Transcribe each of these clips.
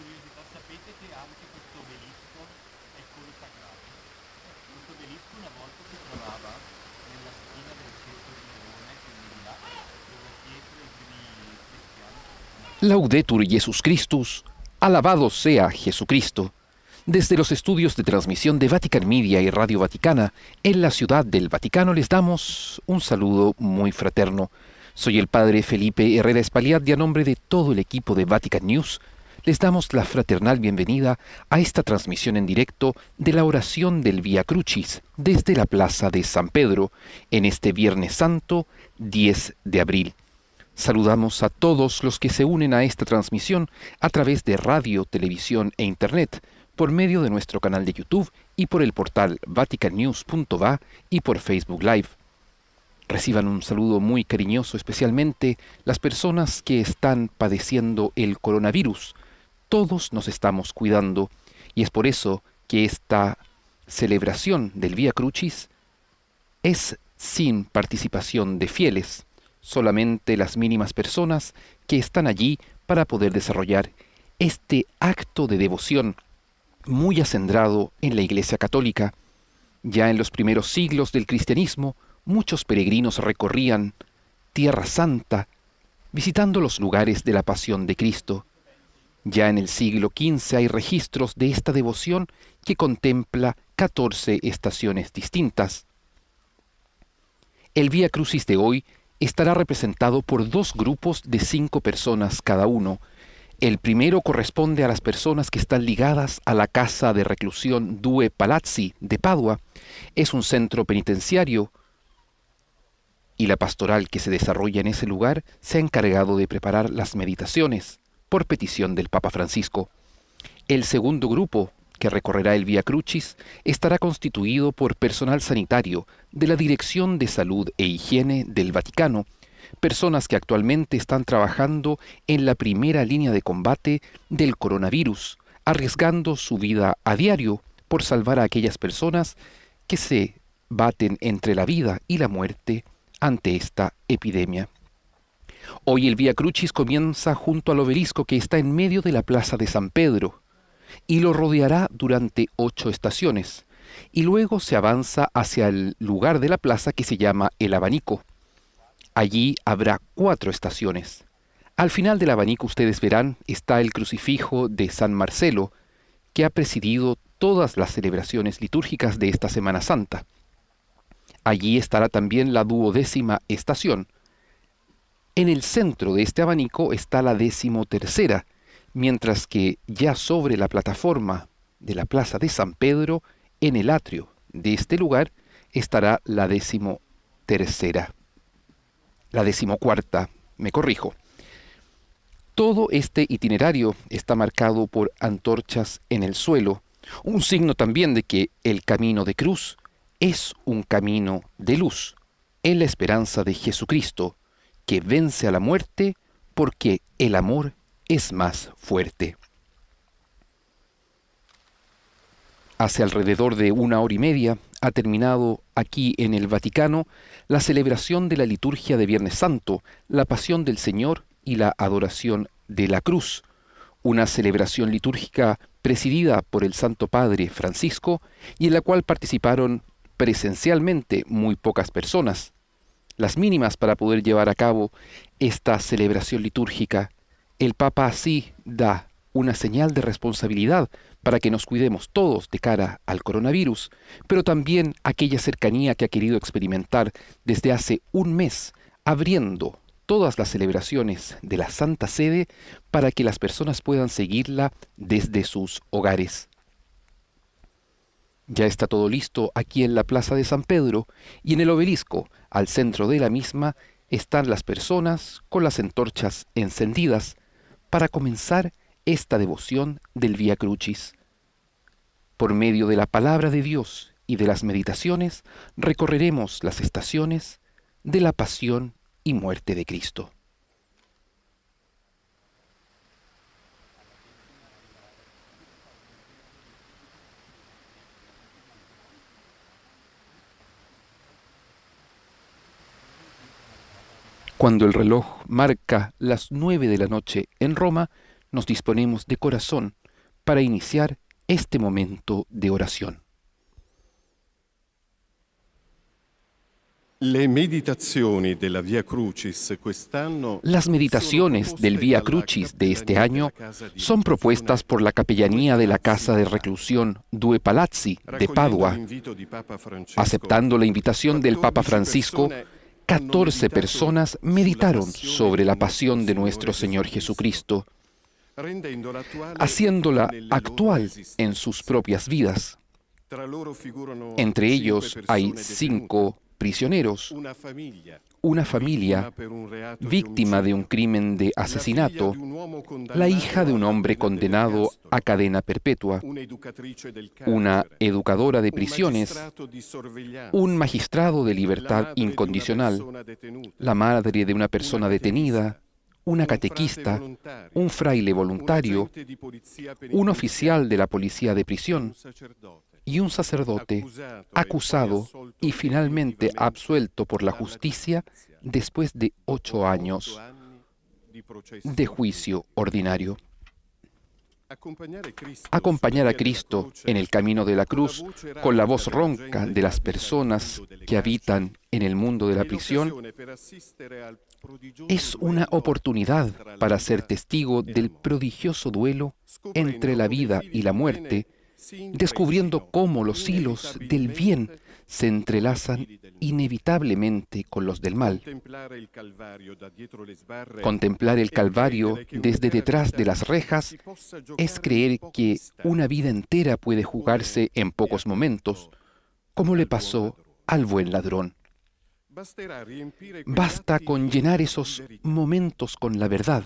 curiosità, sapete che anche questo obelisco è consacrato? Questo obelisco una volta si trovava nella schiena del centro di Nerone, quindi di là, dove Pietro e i primi cristiani si sono accostati. Laudetur Jesus Christus, alabado sea Jesucristo. Desde los estudios de transmisión de Vatican Media y Radio Vaticana en la ciudad del Vaticano les damos un saludo muy fraterno. Soy el padre Felipe Herrera Espaliat y a nombre de todo el equipo de Vatican News les damos la fraternal bienvenida a esta transmisión en directo de la oración del Vía Crucis desde la Plaza de San Pedro en este Viernes Santo 10 de abril. Saludamos a todos los que se unen a esta transmisión a través de radio, televisión e internet, por medio de nuestro canal de YouTube y por el portal vaticannews.va y por Facebook Live. Reciban un saludo muy cariñoso, especialmente las personas que están padeciendo el coronavirus. Todos nos estamos cuidando y es por eso que esta celebración del Vía Crucis es sin participación de fieles, solamente las mínimas personas que están allí para poder desarrollar este acto de devoción muy acendrado en la Iglesia Católica. Ya en los primeros siglos del cristianismo, muchos peregrinos recorrían Tierra Santa, visitando los lugares de la pasión de Cristo. Ya en el siglo XV hay registros de esta devoción que contempla 14 estaciones distintas. El Vía Crucis de hoy estará representado por dos grupos de 5 personas cada uno. El primero corresponde a las personas que están ligadas a la casa de reclusión Due Palazzi de Padua. Es un centro penitenciario y la pastoral que se desarrolla en ese lugar se ha encargado de preparar las meditaciones por petición del Papa Francisco. El segundo grupo, que recorrerá el Vía Crucis, estará constituido por personal sanitario de la Dirección de Salud e Higiene del Vaticano, personas que actualmente están trabajando en la primera línea de combate del coronavirus, arriesgando su vida a diario por salvar a aquellas personas que se baten entre la vida y la muerte ante esta epidemia. Hoy el Vía Crucis comienza junto al obelisco que está en medio de la Plaza de San Pedro y lo rodeará durante 8 estaciones, y luego se avanza hacia el lugar de la plaza que se llama El Abanico. Allí habrá 4 estaciones. Al final del abanico ustedes verán está el crucifijo de San Marcelo, que ha presidido todas las celebraciones litúrgicas de esta Semana Santa. Allí estará también la 12ª estación. En el centro de este abanico está la 13ª, mientras que ya sobre la plataforma de la Plaza de San Pedro, en el atrio de este lugar, estará la 13ª. La 14ª, me corrijo. Todo este itinerario está marcado por antorchas en el suelo, un signo también de que el camino de cruz es un camino de luz, en la esperanza de Jesucristo, que vence a la muerte porque el amor es más fuerte. Hace alrededor de 1 hora y media ha terminado aquí en el Vaticano la celebración de la liturgia de Viernes Santo, la Pasión del Señor y la Adoración de la Cruz, una celebración litúrgica presidida por el Santo Padre Francisco y en la cual participaron presencialmente muy pocas personas, las mínimas para poder llevar a cabo esta celebración litúrgica. El Papa así da una señal de responsabilidad para que nos cuidemos todos de cara al coronavirus, pero también aquella cercanía que ha querido experimentar desde hace un mes, abriendo todas las celebraciones de la Santa Sede para que las personas puedan seguirla desde sus hogares. Ya está todo listo aquí en la Plaza de San Pedro y en el obelisco, al centro de la misma, están las personas con las antorchas encendidas para comenzar esta devoción del Vía Crucis. Por medio de la palabra de Dios y de las meditaciones, recorreremos las estaciones de la pasión y muerte de Cristo. Cuando el reloj marca las 9 de la noche en Roma, nos disponemos de corazón para iniciar este momento de oración. Le meditazioni della Via Crucis quest'anno Las meditaciones del Vía Crucis de este año son propuestas por la Capellanía de la Casa de Reclusión Due Palazzi de Padua. Aceptando la invitación del Papa Francisco, 14 personas meditaron sobre la pasión de nuestro Señor Jesucristo, haciéndola actual en sus propias vidas. Entre ellos hay 5 prisioneros, una familia víctima de un crimen de asesinato, la hija de un hombre condenado a cadena perpetua, una educadora de prisiones, un magistrado de libertad incondicional, la madre de una persona detenida, una catequista, un fraile voluntario, un oficial de la policía de prisión y un sacerdote acusado y finalmente absuelto por la justicia después de 8 años de juicio ordinario. Acompañar a Cristo en el camino de la cruz con la voz ronca de las personas que habitan en el mundo de la prisión es una oportunidad para ser testigo del prodigioso duelo entre la vida y la muerte, descubriendo cómo los hilos del bien se entrelazan inevitablemente con los del mal. Contemplar el Calvario desde detrás de las rejas es creer que una vida entera puede jugarse en pocos momentos, como le pasó al buen ladrón. Basta con llenar esos momentos con la verdad.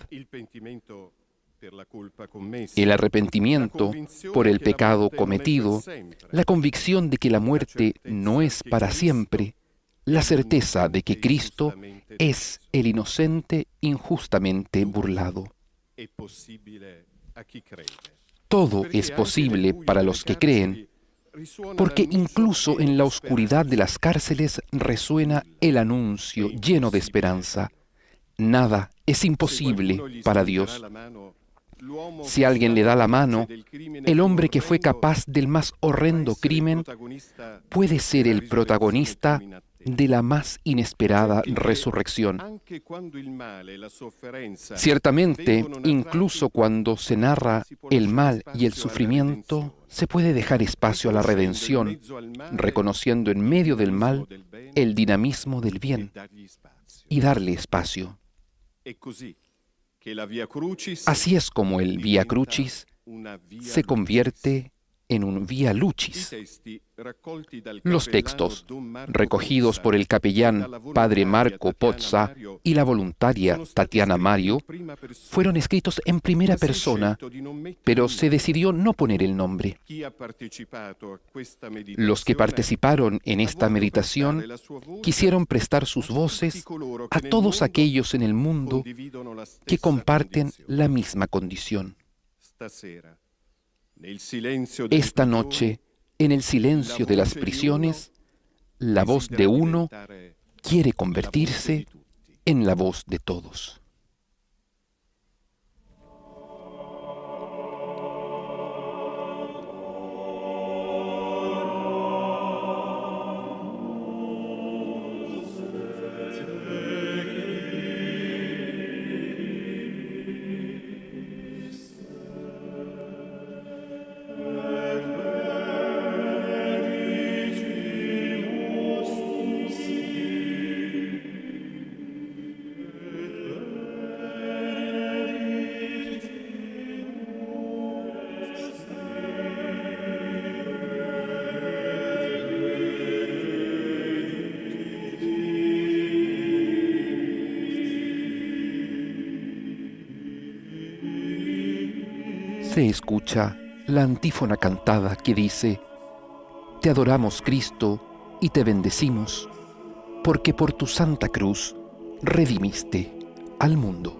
El arrepentimiento por el pecado cometido, la convicción de que la muerte no es para siempre, la certeza de que Cristo es el inocente injustamente burlado. Todo es posible para los que creen, porque incluso en la oscuridad de las cárceles resuena el anuncio lleno de esperanza. Nada es imposible para Dios. Si alguien le da la mano, el hombre que fue capaz del más horrendo crimen puede ser el protagonista de la más inesperada resurrección. Ciertamente, incluso cuando se narra el mal y el sufrimiento, se puede dejar espacio a la redención, reconociendo en medio del mal el dinamismo del bien y darle espacio. Así es como el Vía Crucis se convierte en un Vía Lucis. Los textos, recogidos por el capellán padre Marco Pozza y la voluntaria Tatiana Mario, fueron escritos en primera persona, pero se decidió no poner el nombre. Los que participaron en esta meditación quisieron prestar sus voces a todos aquellos en el mundo que comparten la misma condición. Esta noche, en el silencio de las prisiones, la voz de uno quiere convertirse en la voz de todos. Se escucha la antífona cantada que dice: Te adoramos, Cristo, y te bendecimos, porque por tu santa cruz redimiste al mundo.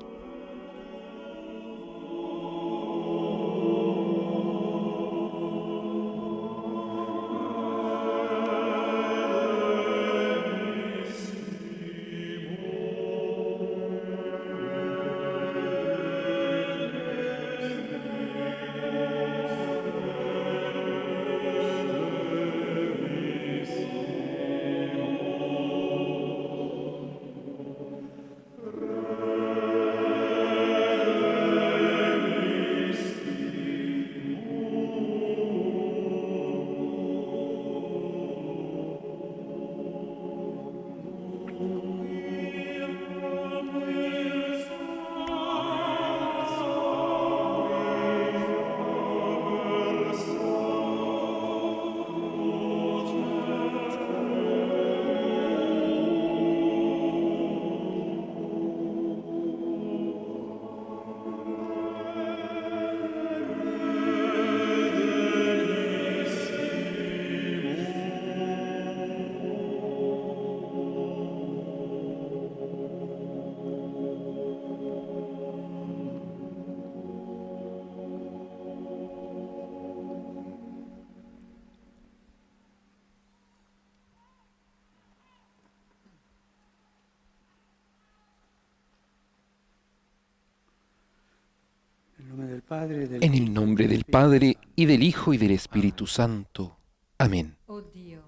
En el nombre del Padre, y del Hijo, y del Espíritu Santo. Amén. Oh Dio,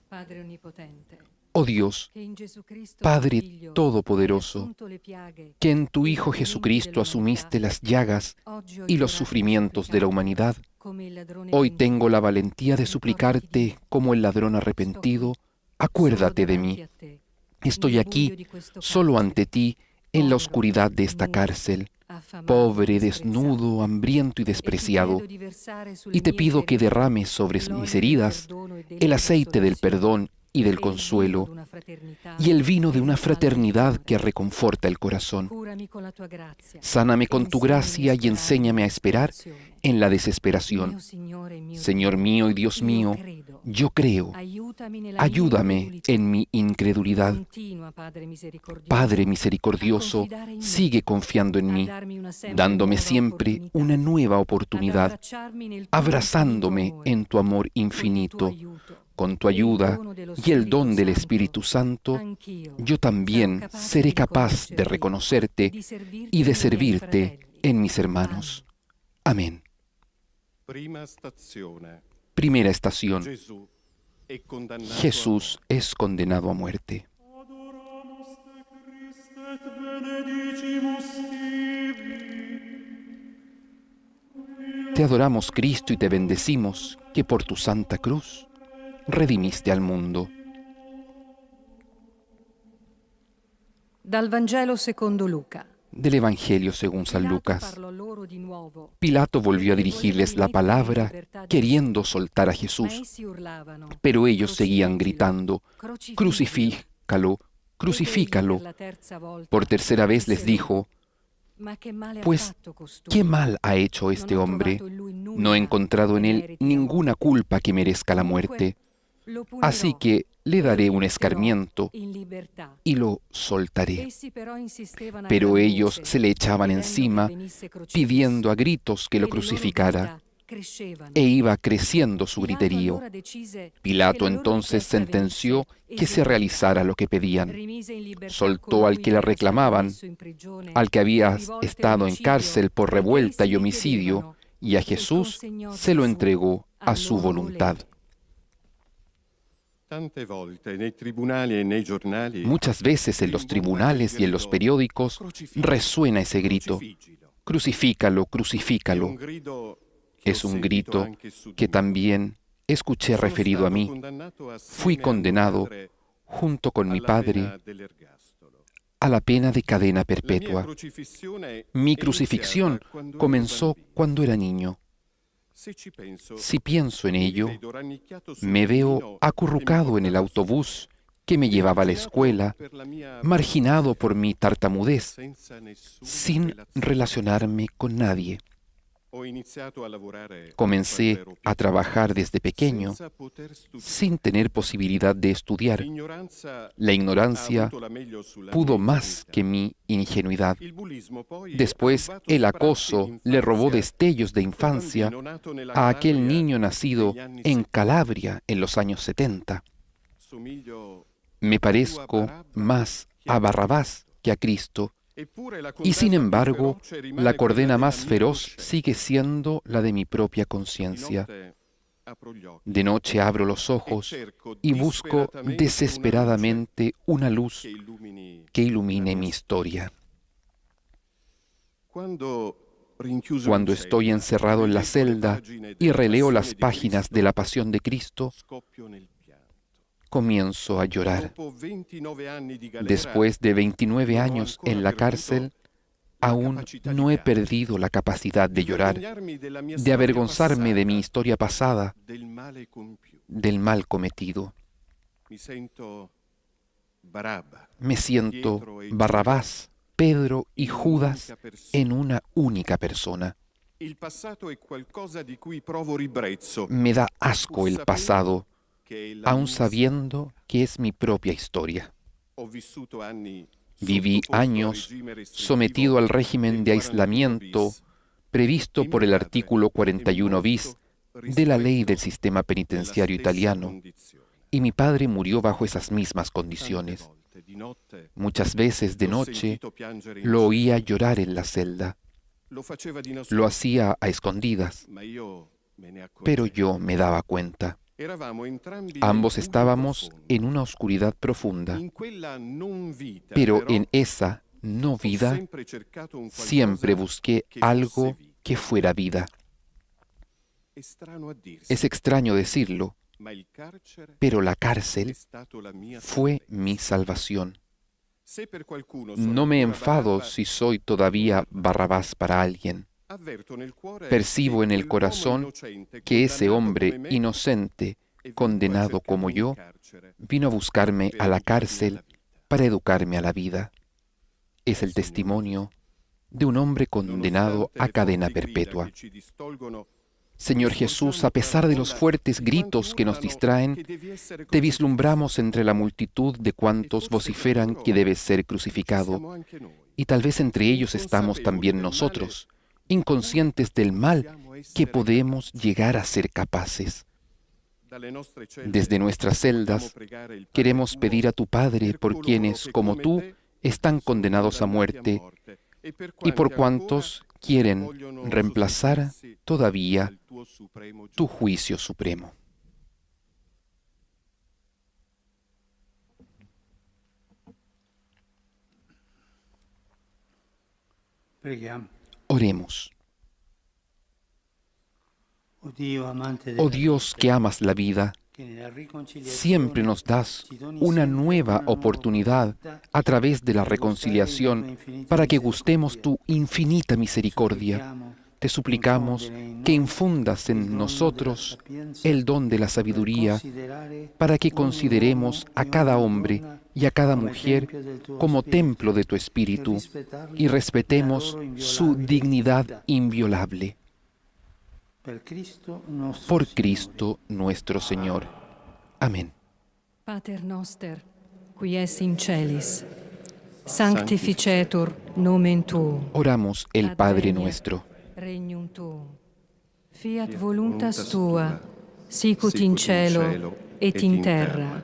Padre onnipotente, Oh Dios, che in Gesù Cristo, Padre tuo Figlio, Todopoderoso, hai assunto le piaghe que en tu e i Hijo crimini Jesucristo asumiste dell'umanità, las llagas oggi ho y los giurato di sufrimientos de la supplicare, humanidad, come il ladrone hoy pentito, tengo la valentía de ricordati di suplicarte me. como el ladrón arrepentido, acuérdate de mí. Estoy aquí, solo ante ti, en la oscuridad de esta cárcel, pobre, desnudo, hambriento y despreciado, y te pido que derrames sobre mis heridas el aceite del perdón y del consuelo, y el vino de una fraternidad que reconforta el corazón. Sáname con tu gracia y enséñame a esperar en la desesperación. Señor mío y Dios mío, yo creo. Ayúdame en mi incredulidad. Padre misericordioso, sigue confiando en mí, dándome siempre una nueva oportunidad, abrazándome en tu amor infinito. Con tu ayuda y el don del Espíritu Santo, yo también seré capaz de reconocerte y de servirte en mis hermanos. Amén. Primera estación. Jesús es condenado a muerte. Te adoramos, Cristo, y te bendecimos, que por tu santa cruz redimiste al mundo. Dal Vangelo secondo Luca. Del Evangelio según San Pilato Lucas. parlò loro di nuovo, Pilato volvió a dirigirles la palabra, queriendo soltar a ma Jesús, essi urlavano: pero ellos seguían gritando: «Crucifícalo, crucifícalo». Per la terza volta Por tercera vez les dijo: Ma che male ha «Pues, fatto costui? ¿qué mal ha hecho este Non ho hombre? trovato in lui nulla No he encontrado en che él meriti la ninguna morte. culpa que merezca la Comunque, muerte. lo punirò Así que le e daré lo un metterò escarmiento in libertà». y lo soltaré». Essi però insistevano a Pero gran ellos voce, se le echaban chiedendo encima, che venisse crocifisso. pidiendo a gritos que lo E le loro crucificara, grida crescevano. e iba creciendo su Pilato griterío. allora decise Pilato che la loro entonces richiesta sentenció venisse que se eseguita. realizara lo que pedían. Rimise in libertà Soltó al colui que la era stato reclamaban, messo in prigione al que había per rivolte e estado en omicidio, cárcel por perché revuelta essi y gli homicidio, chiedevano, y a e Jesús consegnò se lo Gesù entregó a al su loro voluntad. volere. Tante volte nei tribunali e nei giornali Muchas veces en los tribunales y en los periódicos resuena ese grito: «Crucifícalo, crucifícalo». Es un grito que también escuché referido a mí. Fui condenado, junto con mi padre, a la pena de cadena perpetua. Mi crucifixión comenzó cuando era niño. Si pienso en ello, me veo acurrucado en el autobús que me llevaba a la escuela, marginado por mi tartamudez, sin relacionarme con nadie. Comencé a trabajar desde pequeño, sin tener posibilidad de estudiar. La ignorancia pudo más que mi ingenuidad. Después, el acoso le robó destellos de infancia a aquel niño nacido en Calabria en los años 70. Me parezco más a Barrabás que a Cristo, y sin embargo, la condena más feroz sigue siendo la de mi propia conciencia. De noche abro los ojos y busco desesperadamente una luz que ilumine mi historia. Cuando estoy encerrado en la celda y releo las páginas de la Pasión de Cristo, comienzo a llorar. Después de 29 años en la cárcel, aún no he perdido la capacidad de llorar, de avergonzarme de mi historia pasada, del mal cometido. Me siento Barrabás, Pedro y Judas en una única persona. Me da asco el pasado, aun sabiendo que es mi propia historia. Viví años sometido al régimen de aislamiento previsto por el artículo 41 bis de la ley del sistema penitenciario italiano, y mi padre murió bajo esas mismas condiciones. Muchas veces de noche lo oía llorar en la celda. Lo faceva di nascosto, Lo hacía a escondidas, ma io me ne pero accorgevo. yo me daba cuenta. Eravamo entrambi nel Ambos buio estábamos profondo. en una oscuridad profunda, In quella non vita, pero però, en esa no ho vida sempre cercato un siempre qualcosa busqué che algo fosse vita. que fuera vida. È strano a dirsi, Es extraño decirlo, ma il carcere pero la è cárcel stato la mia fue salvezza. mi salvación. Se per qualcuno sono No me ancora enfado Barabba, si soy todavía Barrabás para alguien. avverto nel cuore Percibo che en el quell'uomo corazón innocente, que ese condannato hombre come me, inocente, è venuto a condenado como cercarmi in yo, carcere vino a buscarme per a la educarmi alla cárcel vita. para educarme a la vida. Es el Signore testimonio de un hombre condenado Nonostante a le cadena forti grida perpetua. che ci distolgono, Señor Jesús, a pesar de los fuertes gritos que nos distraen, te vislumbramos entre la multitud de cuantos vociferan que debes ser crucificado, y tal vez entre ellos estamos también nosotros, inconscientes del mal que podemos llegar a ser capaces. Desde nuestras celdas queremos pedir a tu Padre por quienes, como tú, están condenados a muerte, y por cuantos quieren reemplazar todavía tu juicio supremo. Preghiamo. Oremos. Oh Dio, amante Oh della Dios vita, que amas la vida, che nella riconciliazione siempre nos das ci doni una sempre nueva una nuova oportunidad opportunità a través de la per gustare della tua reconciliación infinita para que gustemos misericordia. tu infinita misericordia. Supplichiamo Te suplicamos que infundas en nosotros el don de la sabiduría para que consideremos a cada hombre y a cada mujer como templo de tu espíritu y respetemos su dignidad inviolable. Por Cristo nuestro Señor. Amén. Pater noster, qui es in celis, sanctificetur nomen tuum. Oramos el Padre Adveniat nuestro. Regnum tuum. Fiat voluntas tua, sicut in cielo et in terra.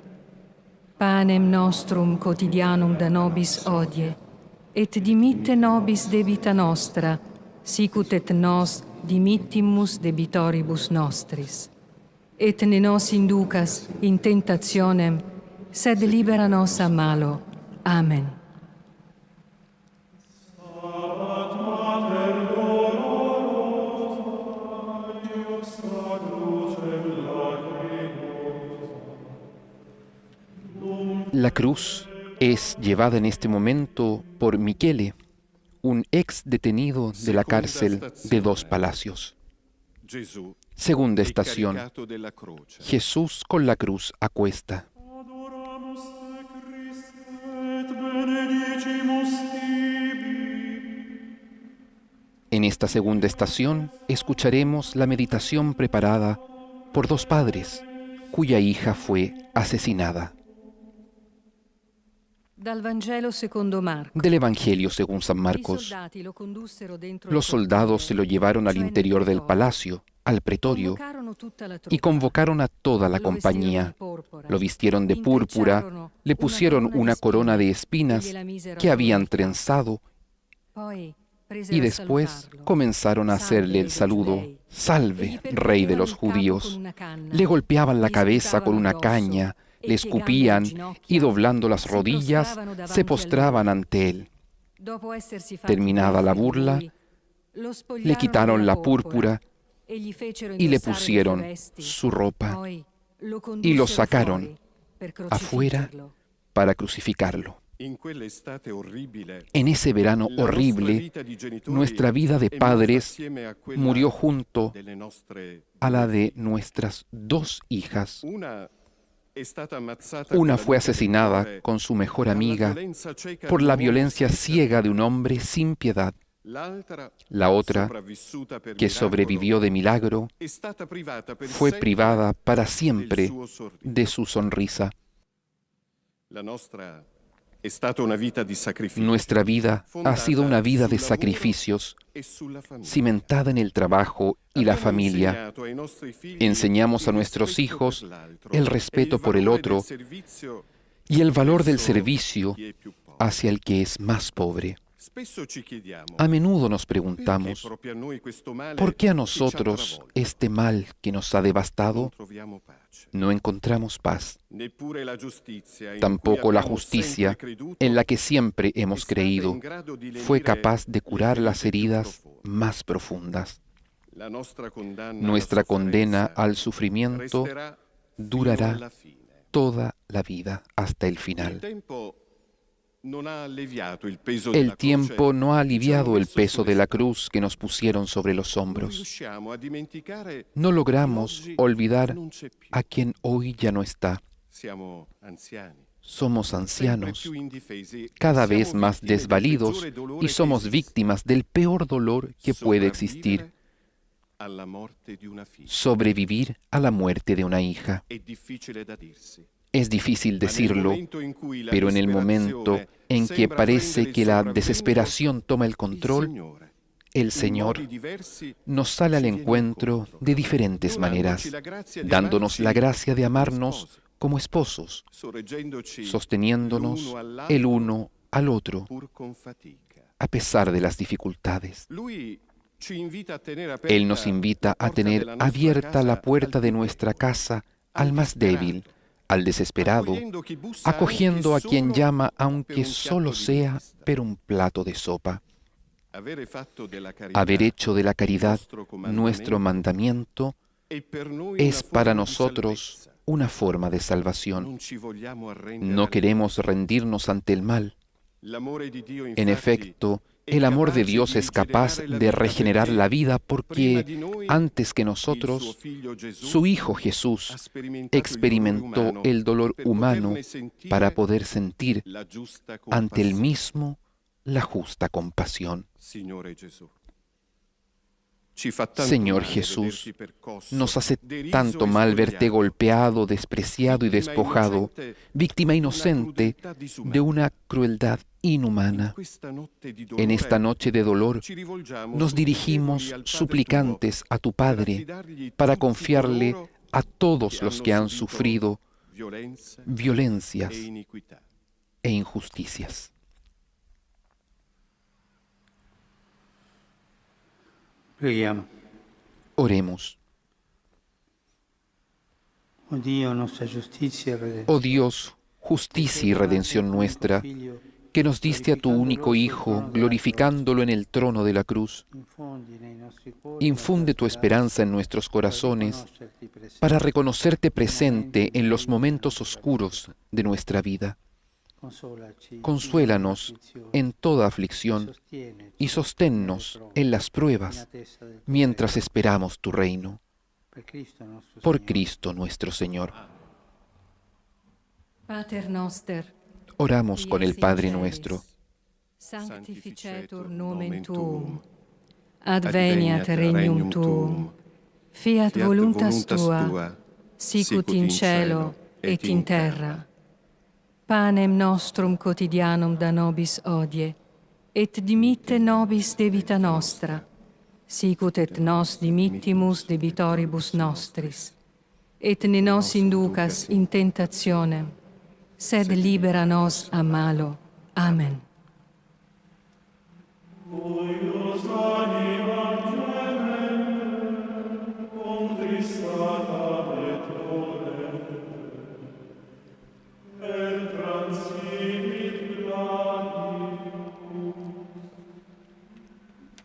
Panem nostrum quotidianum da nobis hodie, et dimitte nobis debita nostra, sicut et nos dimittimus debitoribus nostris. Et ne nos inducas in tentationem, sed libera nos a malo. Amen. La cruz es llevada en este momento por Michele, un ex detenido de la cárcel de dos palacios. Gesù Segunda è estación. caricato della croce. Jesús con la cruz a cuesta. Adoramus te Christe et benedicimus tibi. En esta segunda estación escucharemos la meditación preparada por dos padres cuya hija fue asesinada. Dal Vangelo secondo Marco. Del Evangelio según San I Marcos. soldati lo condussero dentro Los il soldados se lo cortile, llevaron al cioè nel interior del pretorio. palacio, al pretorio, Convocarono tutta la y truppa. convocaron a toda la Lo vestirono di compañía. porpora, Lo vistieron de púrpura, intrecciarono le una pusieron una corona de espinas e gliela misero que habían attorno al capo. trenzado Poi presero y a después salutarlo. comenzaron a hacerle el saludo, Gli Salve, rey de los percuotevano il capo judíos. con una canna, Le golpeaban la gli cabeza con sputavano una addosso, caña, e le piegando escupían le ginocchia, y doblando las si rodillas prostravano davanti se a postraban lui. ante él. Dopo essersi fatti Terminada la beffe di burla, lui, lo Le spogliarono quitaron della la púrpura e gli fecero y le indossare le pusieron sue vesti. su ropa Poi lo y lo condussero sacaron fuori per afuera crocifiggerlo. para crucificarlo. In quell'estate orribile, En ese verano la nostra horrible, vita di genitori nuestra vida de è morta padres assieme a quella murió junto delle nostre a la due de figlie. nuestras dos hijas. Una è stata ammazzata Una con la fue vita del asesinada cuore con su mejor per la amiga violenza cieca por di la un uomo violencia senza ciega de un pietà. hombre sin piedad. L'altra, La otra, sopravvissuta per que miracolo, sobrevivió de milagro, è stata privata per fue sempre privada para del siempre suo sorriso. de su sonrisa. La nostra è stata una vita di sacrificio. Nuestra vida ha sido una vida de sul lavoro sacrificios, e sulla famiglia. cimentada en el trabajo y la Abbiamo familia. insegnato ai nostri figli Enseñamos a il nuestros rispetto hijos per l'altro el e respeto por el valore otro del servizio y el valor del verso servicio chi è più povero. hacia el que es más pobre. Spesso ci chiediamo A menudo nos perché preguntamos, proprio a noi questo male ¿por qué a che ci ha nosotros travolto este mal que nos ha non devastado troviamo pace. no encontramos paz? Neppure la giustizia in cui Tampoco la abbiamo justicia, sempre creduto en la que siempre è hemos stata creído, in grado di fue lenire capaz de le curar las ferite più heridas profonde. más profundas. La nostra condanna Nuestra alla condena sofferenza al sufrimiento resterà fino durará alla fine. toda la vida hasta el Il final. tempo non ha alleviato il peso El della tiempo croce no ha che ci aliviado hanno el messo peso sulle de la spalle. cruz que nos pusieron sobre los Non hombros. riusciamo a dimenticare No logramos chi oggi olvidar non c'è più. a quien hoy ya no está. Siamo anziani, Somos sempre ancianos, più indifesi, cada siamo vez más vittime del desvalidos peggiore dolore y che somos esiste. víctimas del peor dolor que puede existir, Sopravvivere alla morte di una figlia. sobrevivir a la muerte de una hija. È difficile da dirsi. Es difícil Ma nel decirlo, momento in cui la pero en el momento disperazione en que sembra parece prendere il que la sopravvento, desesperación toma el il control, Signore, el in Señor modi diversi, nos sale al ci viene encuentro incontro, de diferentes donandoci maneras, la grazia di dándonos la amarci gracia de come amarnos sposi, como esposos, sorreggendoci sosteniéndonos l'uno all'altro, el uno al otro pur con fatica. a pesar de las dificultades. Lui ci invita a tenere aperta Él nos invita la a porta tener della nostra abierta la casa puerta al de più nuestra debole, casa al al más débil, disperato, al desesperado, accogliendo chi bussa acogiendo a anche quien solo llama per aunque un solo piatto di sea pasta. per un plato de sopa. Avere fatto della carità Haber hecho de la il caridad nostro nuestro mandamiento è per noi es una para forma di nosotros salvezza. una forma de salvación. Non ci vogliamo arrendere No al queremos rendirnos ante el mal. L'amore di Dio, En infatti, efecto, è el amor de capace Dios di es capaz rigenerare la de vita regenerar perché la vida prima porque di noi antes que il suo nosotros, figlio Gesù su Hijo ha Jesús sperimentato experimentó el dolor per humano poterne sentire para poder sentir la giusta ante el compassione. mismo la justa compasión. Signore Gesù, ci fa tanto Señor male Jesús, vederti percosso, nos hace deriso tanto e mal verte spogliato, golpeado, despreciado y vittima despojado, innocente víctima di una inocente crudeltà disumana. de una crueldad In inhumana. questa notte di En dolore esta noche de dolor ci rivolgiamo nos dirigimos supplichevoli al Padre suplicantes a tu tuo per Padre affidargli para tutti confiarle coloro a todos los que han sufrido violenza violencias e iniquità. e injusticias. Preghiamo. Oremos. Oh Dio, nostra giustizia e redenzione. Oh Dios, justicia y redención nuestra, que nos diste a tu único Hijo, glorificándolo en el trono de la cruz, infunde tu esperanza en nuestros corazones para reconocerte presente en los momentos oscuros de nuestra vida. Consuélanos en toda aflicción y sosténnos en las pruebas mientras esperamos tu reino. Por Cristo nuestro Señor. Pater noster, Oramos con qui el es in Padre celis, nuestro. sanctificetur nomen tuum, adveniat regnum tuum, fiat Fiat voluntas tua, sicut in cielo et in terra. Panem nostrum quotidianum da nobis hodie, et dimitte nobis debita nostra, sicut et nos dimittimus debitoribus nostris. Et ne nos inducas in tentationem, sed libera nos a malo. Amen.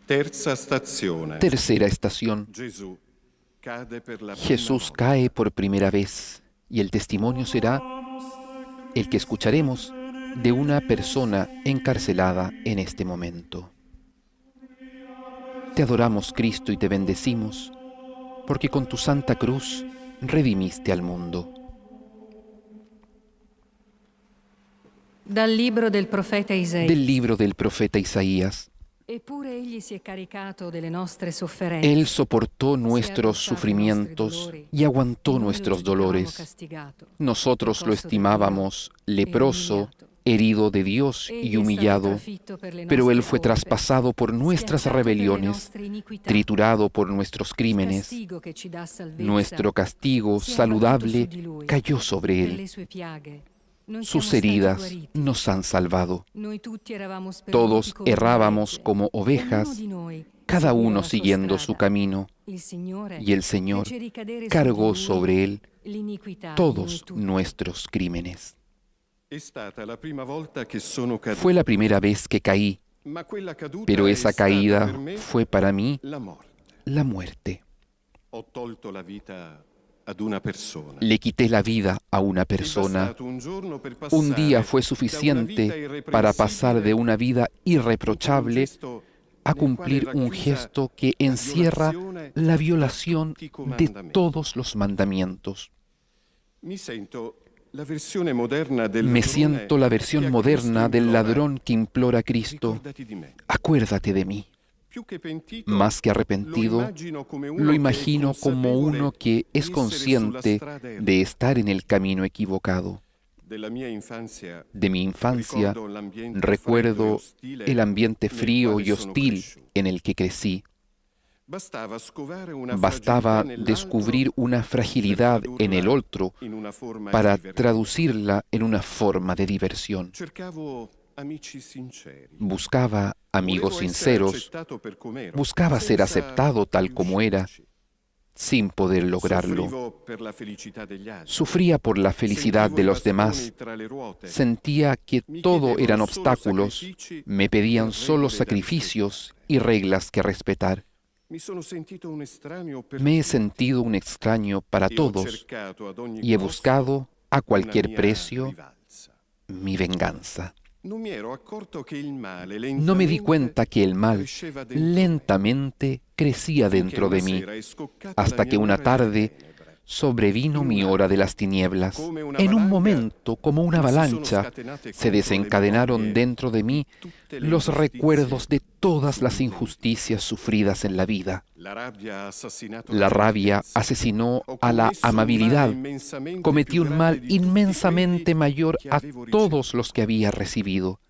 Terza stazione. Tercera estación. Gesù cade per la prima Jesús volta. cae por primera vez y el testimonio será el que escucharemos de una persona encarcelada en este momento. Te adoramos, Cristo, y te bendecimos, porque con tu santa cruz redimiste al mundo. Dal libro del profeta Isaia. Del libro del profeta Isaías. Eppure egli si è caricato delle nostre sofferenze. Él soportó nuestros sufrimientos y aguantó nuestros dolores. Nosotros lo estimábamos leproso, herido de Dios y humillado, pero Él fue traspasado por nuestras rebeliones, triturado por nuestros crímenes. Nuestro castigo saludable cayó sobre Él. sus heridas nos han salvado. Todos errábamos como ovejas, cada uno siguiendo su camino, y el Señor cargó sobre él todos nuestros crímenes. Fue la primera vez que caí, pero esa caída fue para mí la muerte. Le quité la vida a una persona. Un día fue suficiente para pasar de una vida irreprochable a cumplir un gesto que encierra la violación de todos los mandamientos. Me siento la versión moderna del ladrón que implora a Cristo: acuérdate de mí. Más que arrepentido, lo imagino como uno que es consciente de estar en el camino equivocado. De mi infancia, recuerdo el ambiente frío y hostil en el que crecí. Bastaba descubrir una fragilidad en el otro para traducirla en una forma de diversión. Buscaba amigos sinceros, buscaba ser aceptado tal como era, sin poder lograrlo. Sufría por la felicidad de los demás, sentía que todo eran obstáculos, me pedían solo sacrificios y reglas que respetar. Me he sentido un extraño para todos y he buscado a cualquier precio mi venganza. No me di cuenta que el mal lentamente crecía dentro de mí, hasta que una tarde sobrevino mi hora de las tinieblas. En un momento, como una avalancha, se desencadenaron dentro de mí los recuerdos de todas las injusticias sufridas en la vida. La rabia asesinó a la amabilidad, cometí un mal inmensamente mayor a todos los que había recibido.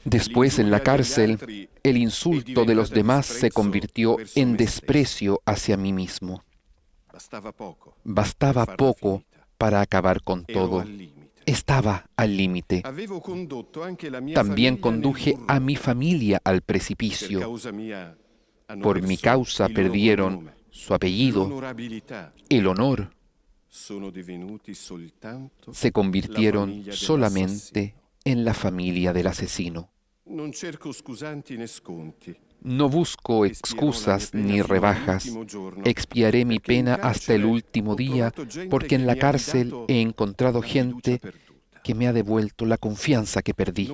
Después, en la cárcel, el insulto de los demás se convirtió en desprecio hacia mí mismo. Bastaba poco para acabar con todo. Estaba al límite. También conduje a mi familia al precipicio. Por mi causa perdieron su apellido, el honor. Se convirtieron solamente en la familia del asesino. No busco excusas ni rebajas. Expiaré mi pena hasta el último día, porque en la cárcel he encontrado gente que me ha devuelto la confianza que perdí.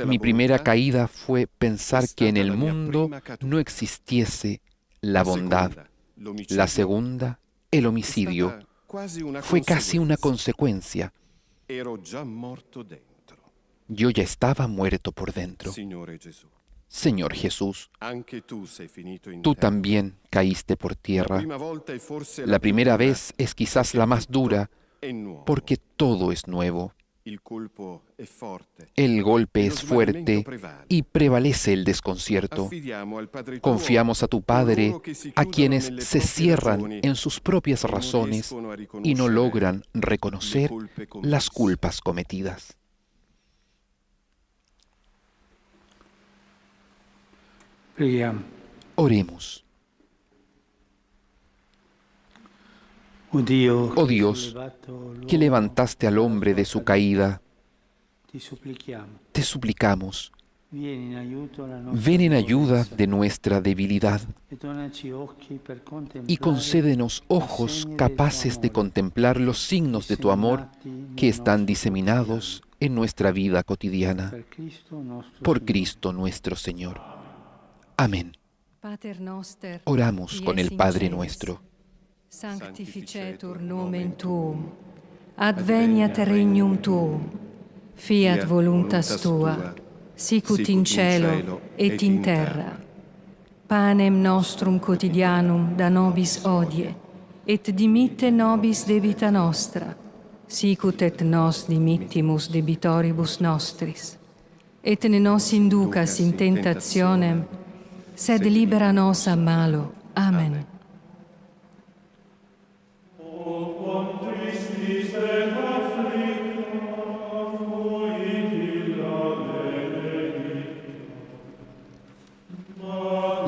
Mi primera caída fue pensar que en el mundo no existiese la bondad. La segunda, el homicidio. Fue casi una consecuencia. Yo ya estaba muerto por dentro. Señor Jesús, tú también caíste por tierra. La primera vez es quizás la más dura, porque todo es nuevo. El golpe es fuerte y prevalece el desconcierto. Confiamos a tu Padre, a quienes se cierran en sus propias razones y no logran reconocer las culpas cometidas. Oremos. Oh Dios, que levantaste al hombre de su caída, te suplicamos, ven en ayuda de nuestra debilidad y concédenos ojos capaces de contemplar los signos de tu amor que están diseminados en nuestra vida cotidiana. Por Cristo nuestro Señor. Amén. Oramos con el Padre nuestro. Sanctificetur nomen tuum, adveniat regnum tuum, fiat voluntas tua, sicut in cielo et in terra. Panem nostrum quotidianum da nobis hodie, et dimitte nobis debita nostra, sicut et nos dimittimus debitoribus nostris. Et ne nos inducas in tentationem, sed libera nos a malo. Amen. O quam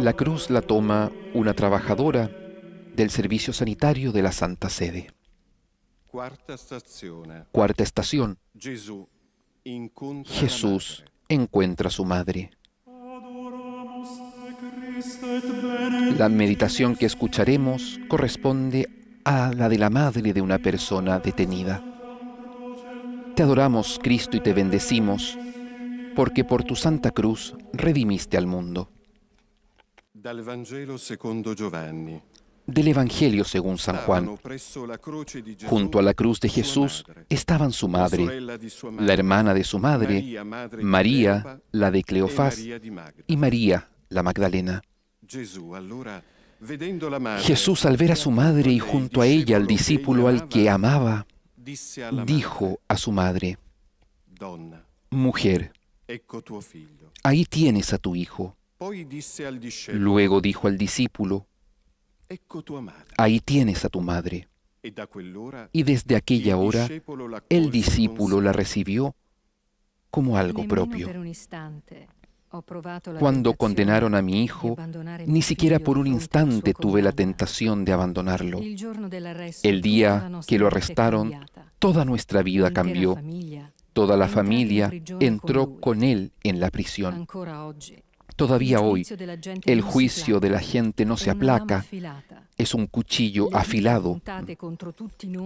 La cruz la toma una trabajadora del servicio sanitario de la Santa Sede. Cuarta estación. Jesús encuentra a su madre. La meditación que escucharemos corresponde a la de la madre de una persona detenida. Te adoramos, Cristo, y te bendecimos, porque por tu Santa Cruz redimiste al mundo. Dal Vangelo secondo Giovanni. Del Evangelio según San Juan. Junto a la cruz de Jesús estaban su madre, la hermana de su madre, María, la de Cleofás, y María, la Magdalena. Jesús, al ver a su madre y junto a ella al discípulo al que amaba, dijo a su madre: Mujer, ahí tienes a tu hijo. Luego dijo al discípulo: Ahí tienes a tu madre. Y desde aquella hora el discípulo la recibió como algo propio. Cuando condenaron a mi hijo, ni siquiera por un instante tuve la tentación de abandonarlo. El día que lo arrestaron, toda nuestra vida cambió. Toda la familia entró con él en la prisión. Todavía hoy, el juicio de la gente no se aplaca. Es un cuchillo afilado.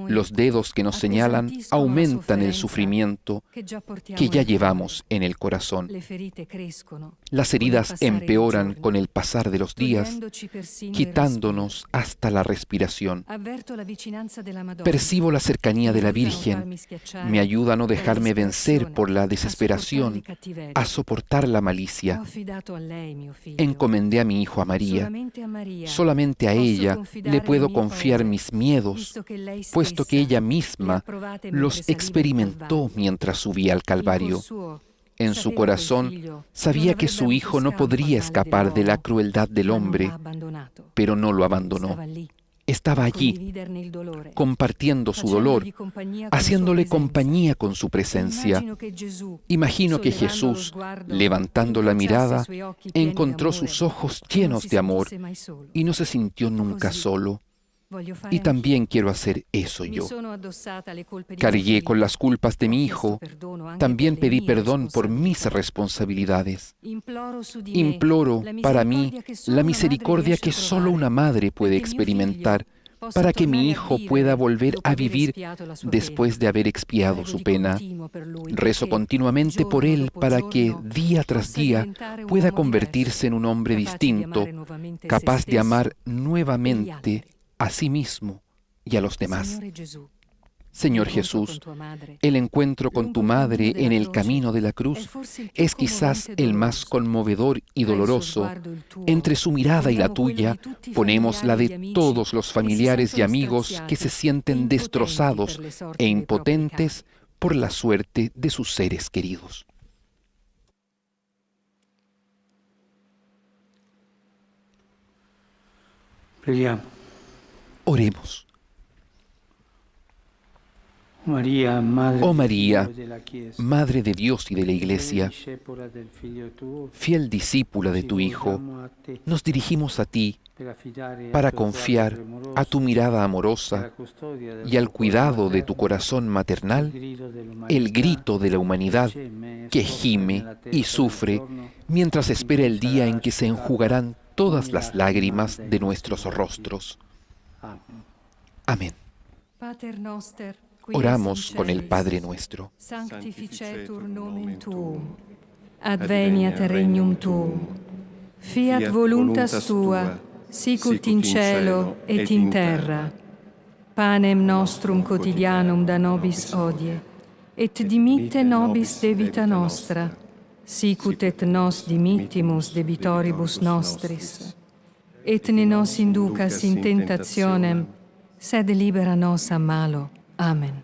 Los dedos que nos señalan aumentan el sufrimiento que ya llevamos en el corazón. Las heridas empeoran con el pasar de los días, quitándonos hasta la respiración. Percibo la cercanía de la Virgen. Me ayuda a no dejarme vencer por la desesperación, a soportar la malicia. Encomendé a mi hijo a María. Solamente a ella le puedo confiar mis miedos, puesto que ella misma los experimentó mientras subía al Calvario. En su corazón sabía que su hijo no podría escapar de la crueldad del hombre, pero no lo abandonó. Estaba allí, compartiendo su dolor, haciéndole compañía con su presencia. Imagino que Jesús, levantando la mirada, encontró sus ojos llenos de amor y no se sintió nunca solo. Y también quiero hacer eso yo. Cargué con las culpas de mi hijo. También pedí perdón por mis responsabilidades. Imploro para mí la misericordia que solo una madre puede experimentar para que mi hijo pueda volver a vivir después de haber expiado su pena. Rezo continuamente por él para que día tras día pueda convertirse en un hombre distinto, capaz de amar nuevamente a sí mismo y a los demás. Señor Jesús, el encuentro con tu madre en el camino de la cruz es quizás el más conmovedor y doloroso. Entre su mirada y la tuya ponemos la de todos los familiares y amigos que se sienten destrozados e impotentes por la suerte de sus seres queridos. Oremos. Oh María, Madre de Dios y de la Iglesia, fiel discípula de tu Hijo, nos dirigimos a ti para confiar a tu mirada amorosa y al cuidado de tu corazón maternal el grito de la humanidad que gime y sufre mientras espera el día en que se enjugarán todas las lágrimas de nuestros rostros. Amén. Oramos con el Padre nuestro. Sanctificetur nomen tuum, adveniat regnum tuum, fiat voluntas tua, sicut in cielo et in terra. Panem nostrum quotidianum da nobis hodie, et dimitte nobis debita nostra, sicut et nos dimittimus debitoribus nostris. Et ne nos inducas in tentationem, sed libera nos a malo. Amen.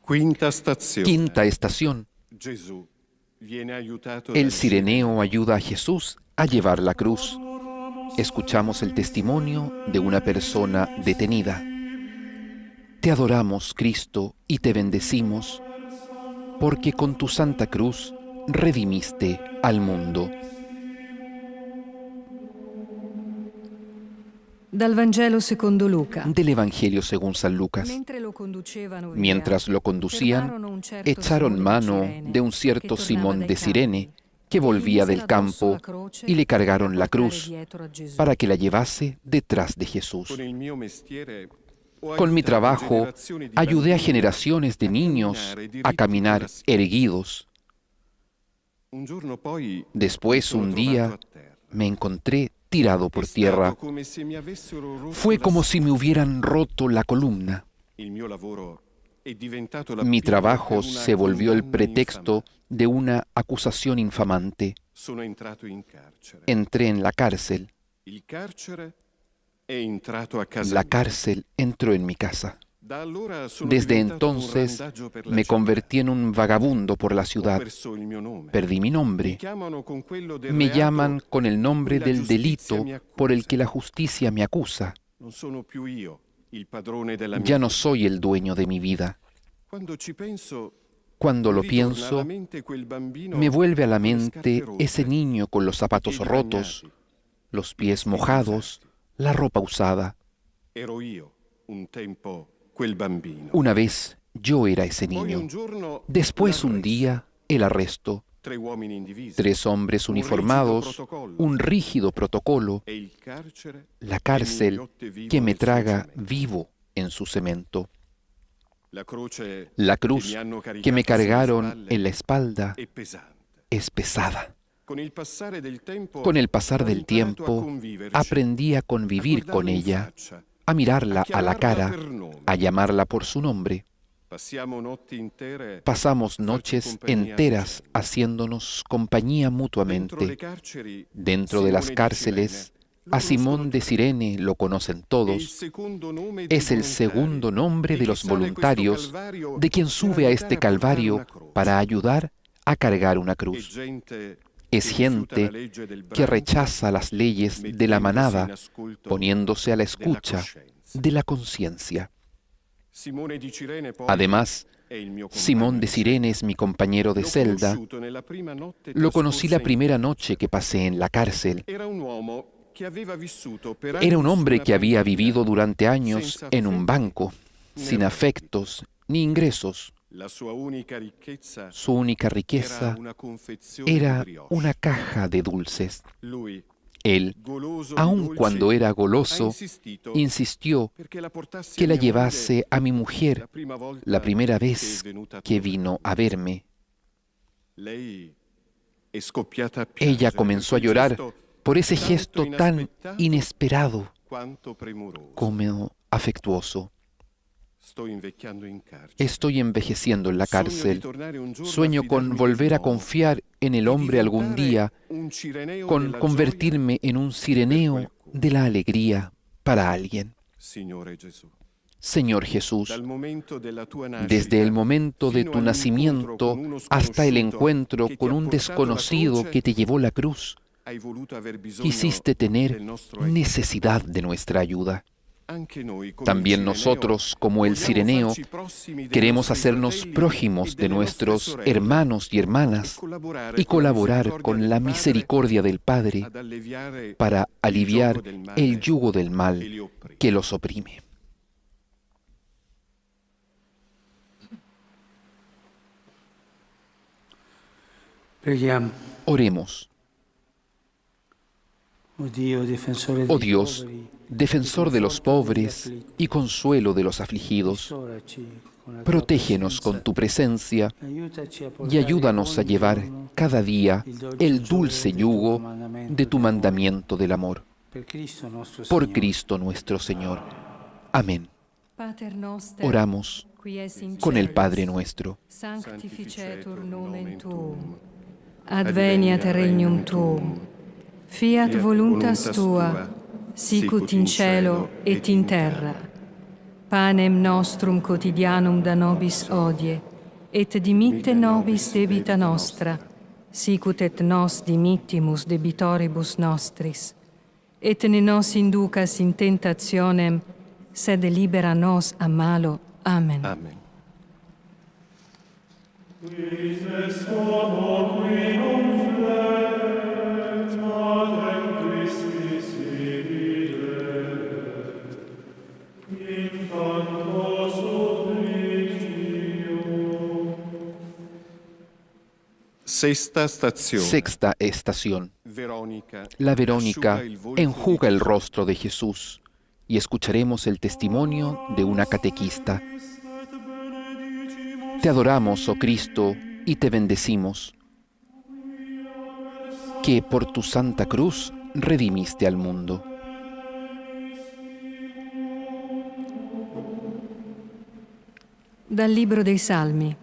Quinta stazione. Quinta estación. El cireneo ayuda a Jesús a llevar la cruz. Escuchamos el testimonio de una persona detenida. Te adoramos, Cristo, y te bendecimos, porque con tu santa cruz redimiste al mundo. Dal Vangelo secondo Luca. Del Evangelio según San Lucas. Mientras lo conducían, echaron mano de un cierto Simón de Cirene, que volvía del campo, y le cargaron la cruz para que la llevase detrás de Jesús. Con mi trabajo ayudé a generaciones de niños a caminar erguidos. Después, un día, me encontré tirado por tierra. Fue como si me hubieran roto la columna. Mi trabajo se volvió el pretexto de una acusación infamante. Entré en la cárcel. La cárcel entró en mi casa. Desde entonces me convertí en un vagabundo por la ciudad. Perdí mi nombre. Me llaman con el nombre del delito por el que la justicia me acusa. Ya no soy el dueño de mi vida. Cuando lo pienso, me vuelve a la mente ese niño con los zapatos rotos, los pies mojados, la ropa usada. Una vez yo era ese niño. Después, un día, el arresto. 3 hombres uniformados, un rígido protocolo, la cárcel que me traga vivo en su cemento. La cruz que me cargaron en la espalda es pesada. Con el pasar del tiempo, aprendí a convivir con ella, a mirarla a la cara, a llamarla por su nombre. Pasamos noches enteras haciéndonos compañía mutuamente. Dentro de las cárceles, a Simón de Cirene lo conocen todos. Es el segundo nombre de los voluntarios de quien sube a este Calvario para ayudar a cargar una cruz. Es gente que rechaza las leyes de la manada, poniéndose a la escucha de la conciencia. Además, Simón de Cirene es mi compañero de celda. Lo conocí la primera noche que pasé en la cárcel. Era un hombre que había vivido durante años en un banco, sin afectos ni ingresos. Su única riqueza era una caja de dulces. Él, aun cuando era goloso, insistió que la llevase a mi mujer la primera vez que vino a verme. Ella comenzó a llorar por ese gesto tan inesperado como afectuoso. Estoy envejeciendo en la cárcel. Sueño con volver a confiar en el hombre algún día, con convertirme en un cireneo de la alegría para alguien. Señor Jesús, desde el momento de tu nacimiento hasta el encuentro con un desconocido que te llevó la cruz, quisiste tener necesidad de nuestra ayuda. También nosotros, como el cireneo, queremos hacernos prójimos de nuestros hermanos y hermanas y colaborar con la misericordia del Padre para aliviar el yugo del mal que los oprime. Oremos. Oh Dios, defensor de los pobres y consuelo de los afligidos, protégenos con tu presencia y ayúdanos a llevar cada día el dulce yugo de tu mandamiento del amor. Por Cristo nuestro Señor. Amén. Oramos con el Padre nuestro. Sanctificetur nomen tuum. Adveniat regnum tuum. Fiat voluntas tua, sicut in cielo et in terra. Panem nostrum quotidianum da nobis hodie, et dimitte nobis debita nostra, sicut et nos dimittimus debitoribus nostris, et ne nos inducas in tentationem, sed libera nos a malo. Amen. Amen. Sexta estación. Sexta estación. Verónica. La Verónica asciuga il volto enjuga di el Gesù. rostro de Jesús y escucharemos el testimonio de una catequista. Te adoramos, oh Cristo, y te bendecimos, que por tu santa cruz redimiste al mundo. Dal libro dei Salmi.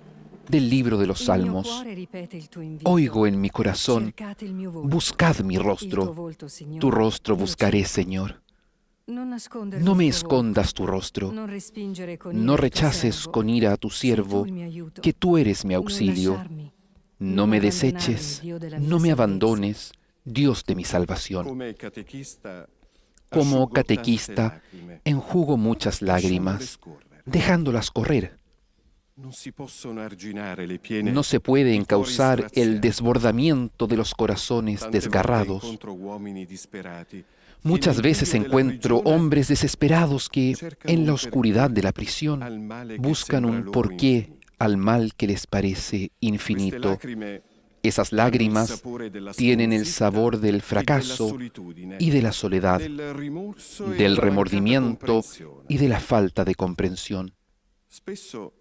Del libro de los Il mio Salmos, cuore ripete il tuo invito. oigo en mi corazón, Cercate il mio volto. buscad mi Il tuo rostro, volto, Signore. tu rostro Io buscaré, cerco. Señor. Non nascondere No il me tuo volto. escondas tu rostro, Non respingere con ira no il tuo rechaces servo. con ira a tu Sei siervo, tu il mio aiuto. que tú eres mi Non auxilio. lasciarmi. No me deseches, Dio della mia no me salvezza. abandones, Dios de mi salvación. Come catequista, Como asciugo tante catequista, lacrime, enjugo muchas lasciandole lágrimas, scorrere. dejándolas correr. Non si possono arginare le piene No se puede di cuori encauzar el straziati. desbordamiento de los corazones Tante volte desgarrados. incontro uomini disperati Muchas che nel veces buio della encuentro prigione hombres desesperados que, cercano en la un oscuridad de la al prisión, male che buscan sembra un loro porqué infinito. al mal que les parece Queste infinito. lacrime Esas hanno il lágrimas sapore della tienen el sconfitta sabor del e della fracaso solitudine, y de la soledad, del rimorso e del della remordimiento mancata comprensione. y de la falta de comprensión. Spesso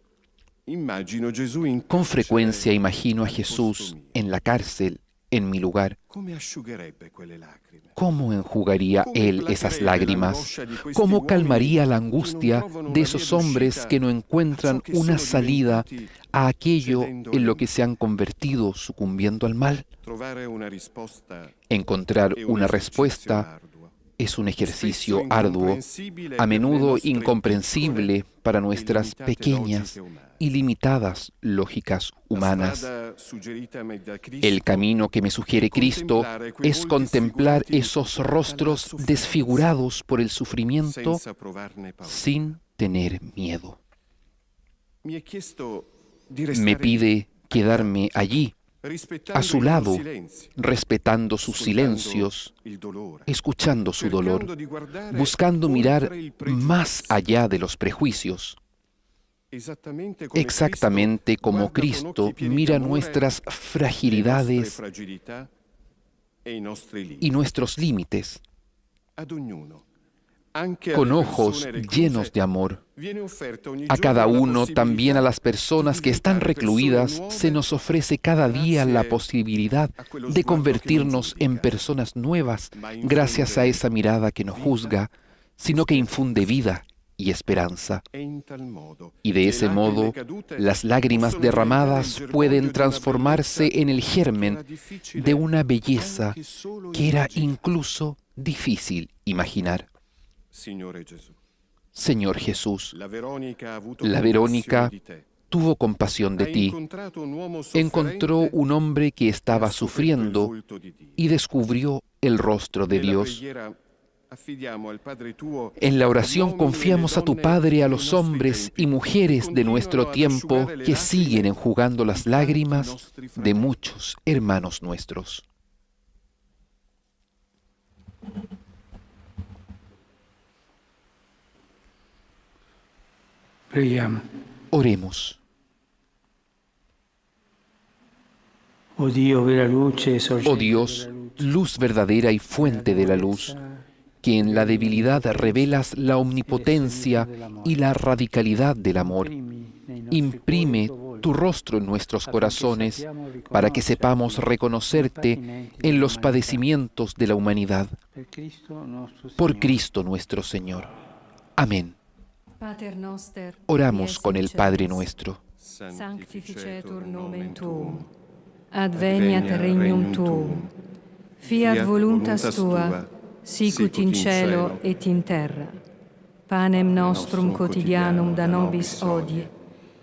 immagino Gesù in Con carcere frecuencia imagino a al posto Jesús mio. en la cárcel, en mi lugar. Come asciugherebbe quelle lacrime? ¿Cómo enjugaría Come Él esas placherebbe lágrimas? l'angoscia di questi ¿Cómo uomini calmaría la che non angustia trovano de una esos via hombres d'uscita que no a encuentran ciò che una sono salida diventati a aquello cedendo en lo al que se han convertido sucumbiendo al mal? Trovare una risposta Encontrar è un una esercizio respuesta arduo. es un ejercicio Spesso arduo, incomprensibile a per le menudo nostre incomprensible piccole para e nuestras limitate pequeñas logiche umane. y limitadas lógicas La humanas. strada suggeritami da Cristo El camino que me sugiere Cristo es contemplar esos rostros desfigurados por el sufrimiento senza provarne paura. sin tener miedo. Mi è chiesto di Me restare pide quedarme allí, rispettando a su i loro lado, silenzi, respetando sus ascoltando silencios, il dolore, escuchando su dolor, cercando di guardare buscando mirar oltre il pregiudizio. más allá de los prejuicios. Exactamente como Cristo mira nuestras fragilidades fragilità e i nostri limiti. y nuestros límites Ad ognuno, anche con alle ojos persone llenos recluse, de amor. viene offerta ogni A cada giorno la uno, también a las personas possibilità que están di diventare recluidas, persone se nuove nos ofrece cada día la grazie posibilidad a quello de sguardo che non convertirnos en giudica, personas nuevas ma gracias a infonde esa mirada que no vita juzga, sino que infunde vida y esperanza. e in tal modo Y de le ese lacrime modo, cadute las lágrimas possono derramadas diventare il pueden germoglio di una transformarse bellezza en el che germen era difficile de una belleza anche solo que era immaginare. incluso difícil imaginar. Signore Gesù, Señor Jesús, la Verónica ha avuto la compassione Verónica di te. tuvo compasión de Ha ti. incontrato un uomo Encontró sofferente un hombre que e ha estaba scoperto il sufriendo volto di Dio. y descubrió el rostro de Nella Dios. preghiera affidiamo al Padre tuo En la oración gli uomini e le confiamos a tu donne Padre, a dei los nostri hombres tempi y mujeres che de nuestro continuano ad tiempo asciugare le que lacrime siguen enjugando las di tanti lágrimas nostri de fratelli. muchos hermanos nuestros. Preghiamo. Oremos. Oh Dio, vera luce, sorgente Oh Dios, della luce, luz verdadera y fuente de la luz, que en la debilidad revelas la omnipotencia y la radicalidad del amor. Imprime tu rostro en nuestros corazones para que sepamos reconocerte en los padecimientos de la humanidad. Por Cristo nuestro Señor. Amén. Pater noster, Oramos qui es con in el Padre celis, nuestro. Sanctificetur nomen tuum. Adveniat regnum tuum. Fiat voluntas tua, sicut in cielo et in terra. Panem nostrum quotidianum da nobis hodie,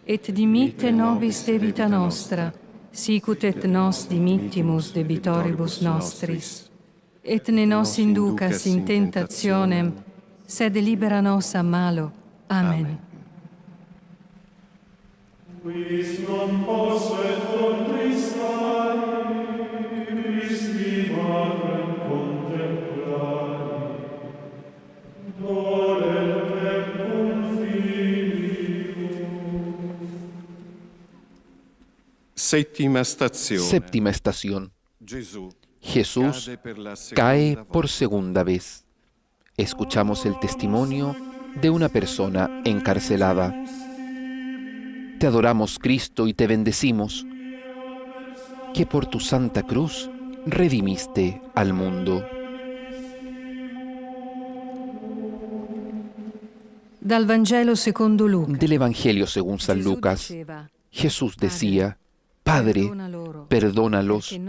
et dimitte nobis debita nostra, sicut et nos dimittimus debitoribus nostris, et ne nos inducas in tentationem, sed libera nos a malo. Amen. Quis non posset contristare, Christi Matrem contemplare, dolente cum filium. Séptima estazione. Séptima estación. Gesù Jesús cade per la cae seconda por segunda vez. Escuchamos el testimonio de una persona encarcelada. Te adoramos, Cristo, y te bendecimos, que por tu santa cruz redimiste al mundo. Dal Vangelo secondo Luca. Del Evangelio según San Gesù Lucas, diceva, Jesús decía, Padre, perdona loro, perdónalos,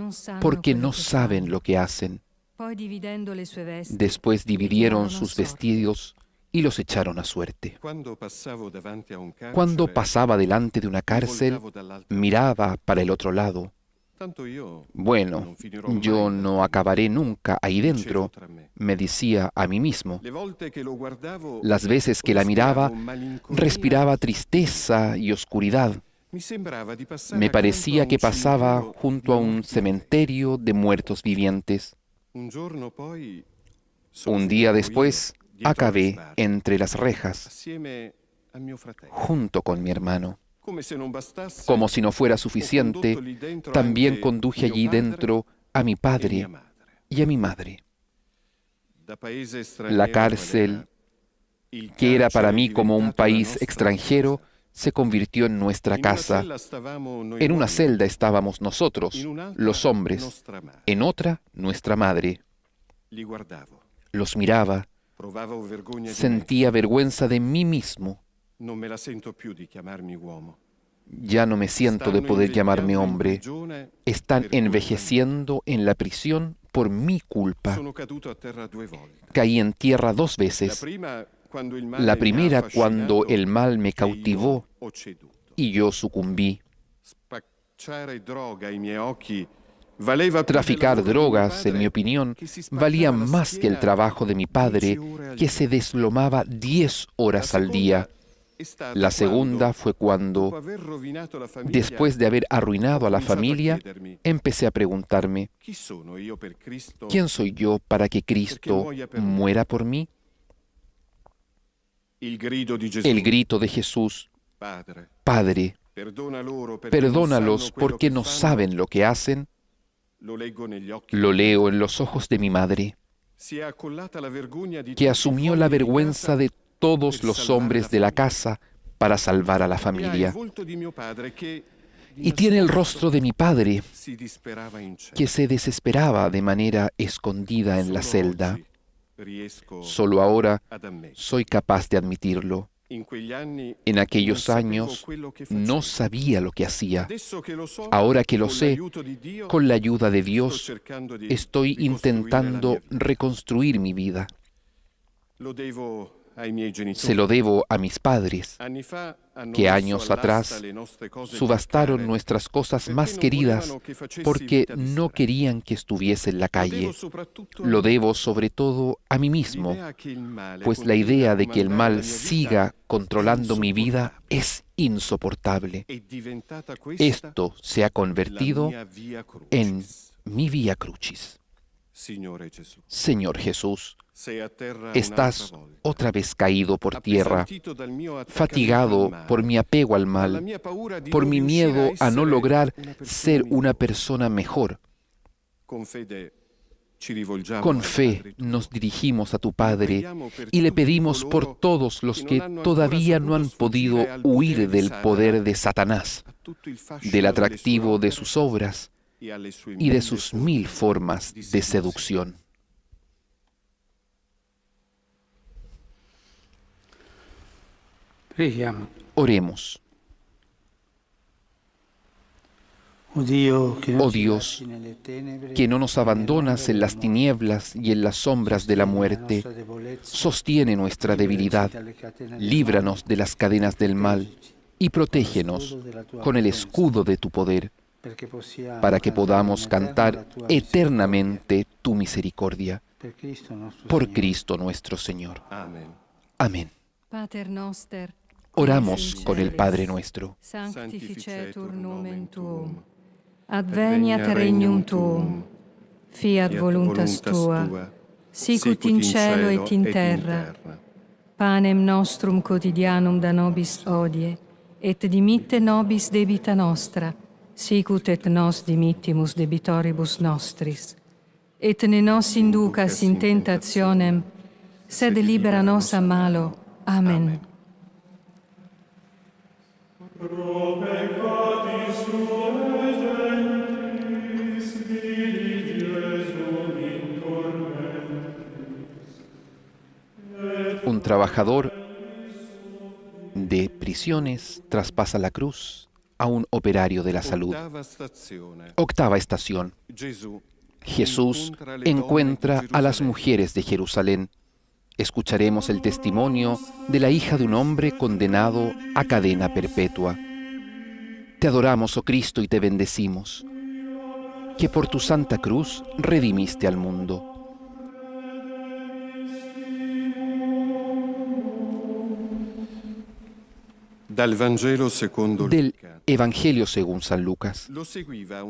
porque no quello che saben fanno. lo que hacen. Poi dividendo le sue vesti, Después dividieron sus sorte. vestidos y los echaron a suerte. Quando passavo davanti a un carcere, Cuando pasaba delante de una mi cárcel, voltavo dall'altra miraba para el otro lado. Tanto io Bueno, non finirò mai yo da no qui, acabaré nunca ahí dicevo dentro, tra me. me decía a mí mismo. Le volte che lo guardavo, Las veces que la miraba, respiravo malinconia. respiraba tristeza y oscuridad. Mi sembrava di passare Me accanto a parecía un que pasaba cimitero junto a di un morti cementerio de muertos vivientes. viventi. Un giorno poi Un día sono después, io dietro le acabé sbarre, entre las rejas, assieme a mio fratello. junto con mi hermano. Come se non bastasse, Como si no fuera ho suficiente, condotto lì dentro también anche conduje mio allí padre dentro a mi e mia padre madre. y a mi madre. Da paese straniero La qual cárcel, era, il que era para carcere mí como un diventato la país nostra extranjero, casa. se convirtió en nuestra In una casa. cella stavamo noi En una uomini, celda estábamos nosotros, in un'altra los hombres, nostra madre. en otra nuestra madre. Li guardavo, Los miraba, provavo vergogna di me. sentía vergüenza de mí mismo. Non me la sento più di chiamarmi uomo. Ya no me siento de Stanno poder llamarme invecchiando in hombre. prigione Están per colpa envejeciendo en la prisión por mi mia. culpa. Sono caduto a terra 2 volte. Caí en tierra 2 La veces. prima quando il male La mi ha primera affascinato cuando el mal me e io cautivó ho ceduto. y yo sucumbí. Spacciare droga ai miei occhi valeva più Traficar del lavoro di mio drogas, en padre, mi opinión, che si spaccava valía la más que el schiena trabajo de mi 10 padre, ore al que se giorno. deslomaba 10 La horas al día. seconda è stata La segunda quando, fue dopo cuando, aver rovinato la famiglia, después de haber arruinado a la ho cominciato a familia, chiedermi, empecé a preguntarme, chi sono io per Cristo? ¿quién soy yo para que Cristo muera por mí? Il grido di Gesù, El grito de Jesús, Padre, Padre, perdona loro perché perdónalos porque no non sanno saben lo que hacen, lo leggo negli occhi. lo leo en los ojos de mi madre, Si è accollata la vergogna di que tutti asumió i la fuori di vergüenza casa de todos los hombres de la casa para salvar a la e ha il familia. volto di mio padre che Y tiene el rostro de mi padre, si disperava in cielo. que se desesperaba de manera escondida en la Solo celda. oggi riesco Solo ahora ad ammettere. soy capaz de admitirlo. In quegli anni En aquellos non sapevo años quello che facevo. no sabía lo que hacía. Adesso che lo so, Ahora que lo con sé, l'aiuto di Dio, con la ayuda de sto Dios, cercando di estoy ricostruire la intentando mia vita. reconstruir mi vida. Lo devo ai miei genitori. Se lo debo a mis padres, Anni fa hanno que messo años all'asta atrás le nostre cose più subastaron care, nuestras cosas perché más non queridas volevano che facessi porque vita di no strada. querían que estuviese en la Lo devo calle. soprattutto a Lo me. debo sobre todo a mí mismo, L'idea che il male pues la continui a idea de que el comandare mal la mia vita siga controlando mi vida insoportabile. es insoportable. è diventata questa Esto se ha la convertido mia via crucis. en mi vía crucis. Signore Gesù, Señor Jesús, sei a terra estás un'altra volta. otra vez caído por tierra, Appesantito dal mio attaccamento fatigado al male, por mi apego al dalla mal, mia paura di por non mi riuscire miedo a no essere lograr una persona ser una migliore. persona mejor. Con fede ci rivolgiamo Con al fe Padre tuo. nos dirigimos a tu Padre Preghiamo per y le tutti pedimos por coloro todos los che que non hanno todavía ancora no han saputo podido sfuggire al huir potere di del Satana, poder de Satanás, a tutto il fascino del delle atractivo sue de opere sus obras e alle sue y de mille sus forme 1000 formas di de seducción. Preghiamo. Oremos. Oh Dio, che non Oh ci Dios, lasci nelle tenebre, que no nos abandonas en las nell'ombra tinieblas y en las sombras de la muerte, sostiene nuestra debilidad, líbranos de las cadenas del mal y protégenos con el escudo de tu poder. para que podamos cantar eternamente tu misericordia. Por Cristo nuestro Señor. Amen. Amén. Pater noster, Oramos con el Padre nuestro. sanctificetur nomen tuum, adveniat regnum tuum, fiat voluntas tua, sicut in cielo et in terra. Panem nostrum quotidianum da nobis hodie, et dimitte nobis debita nostra, sicut et nos dimittimus debitoribus nostris. Et ne nos inducas in tentationem, sed libera nos a malo. Amen. Pro peccatis tuae gentes, vidi Jesum in tormentis. Un trabajador de prisiones traspasa la cruz a un operario de la salud. Ottava stazione. Octava estación. Jesús encuentra a las mujeres de Jerusalén. Escucharemos el testimonio de la hija de un hombre condenado a cadena perpetua. Te adoramos, oh Cristo, y te bendecimos, que por tu santa cruz redimiste al mundo. Dal Vangelo secondo Del Luca. Evangelio según San Lucas. Lo seguía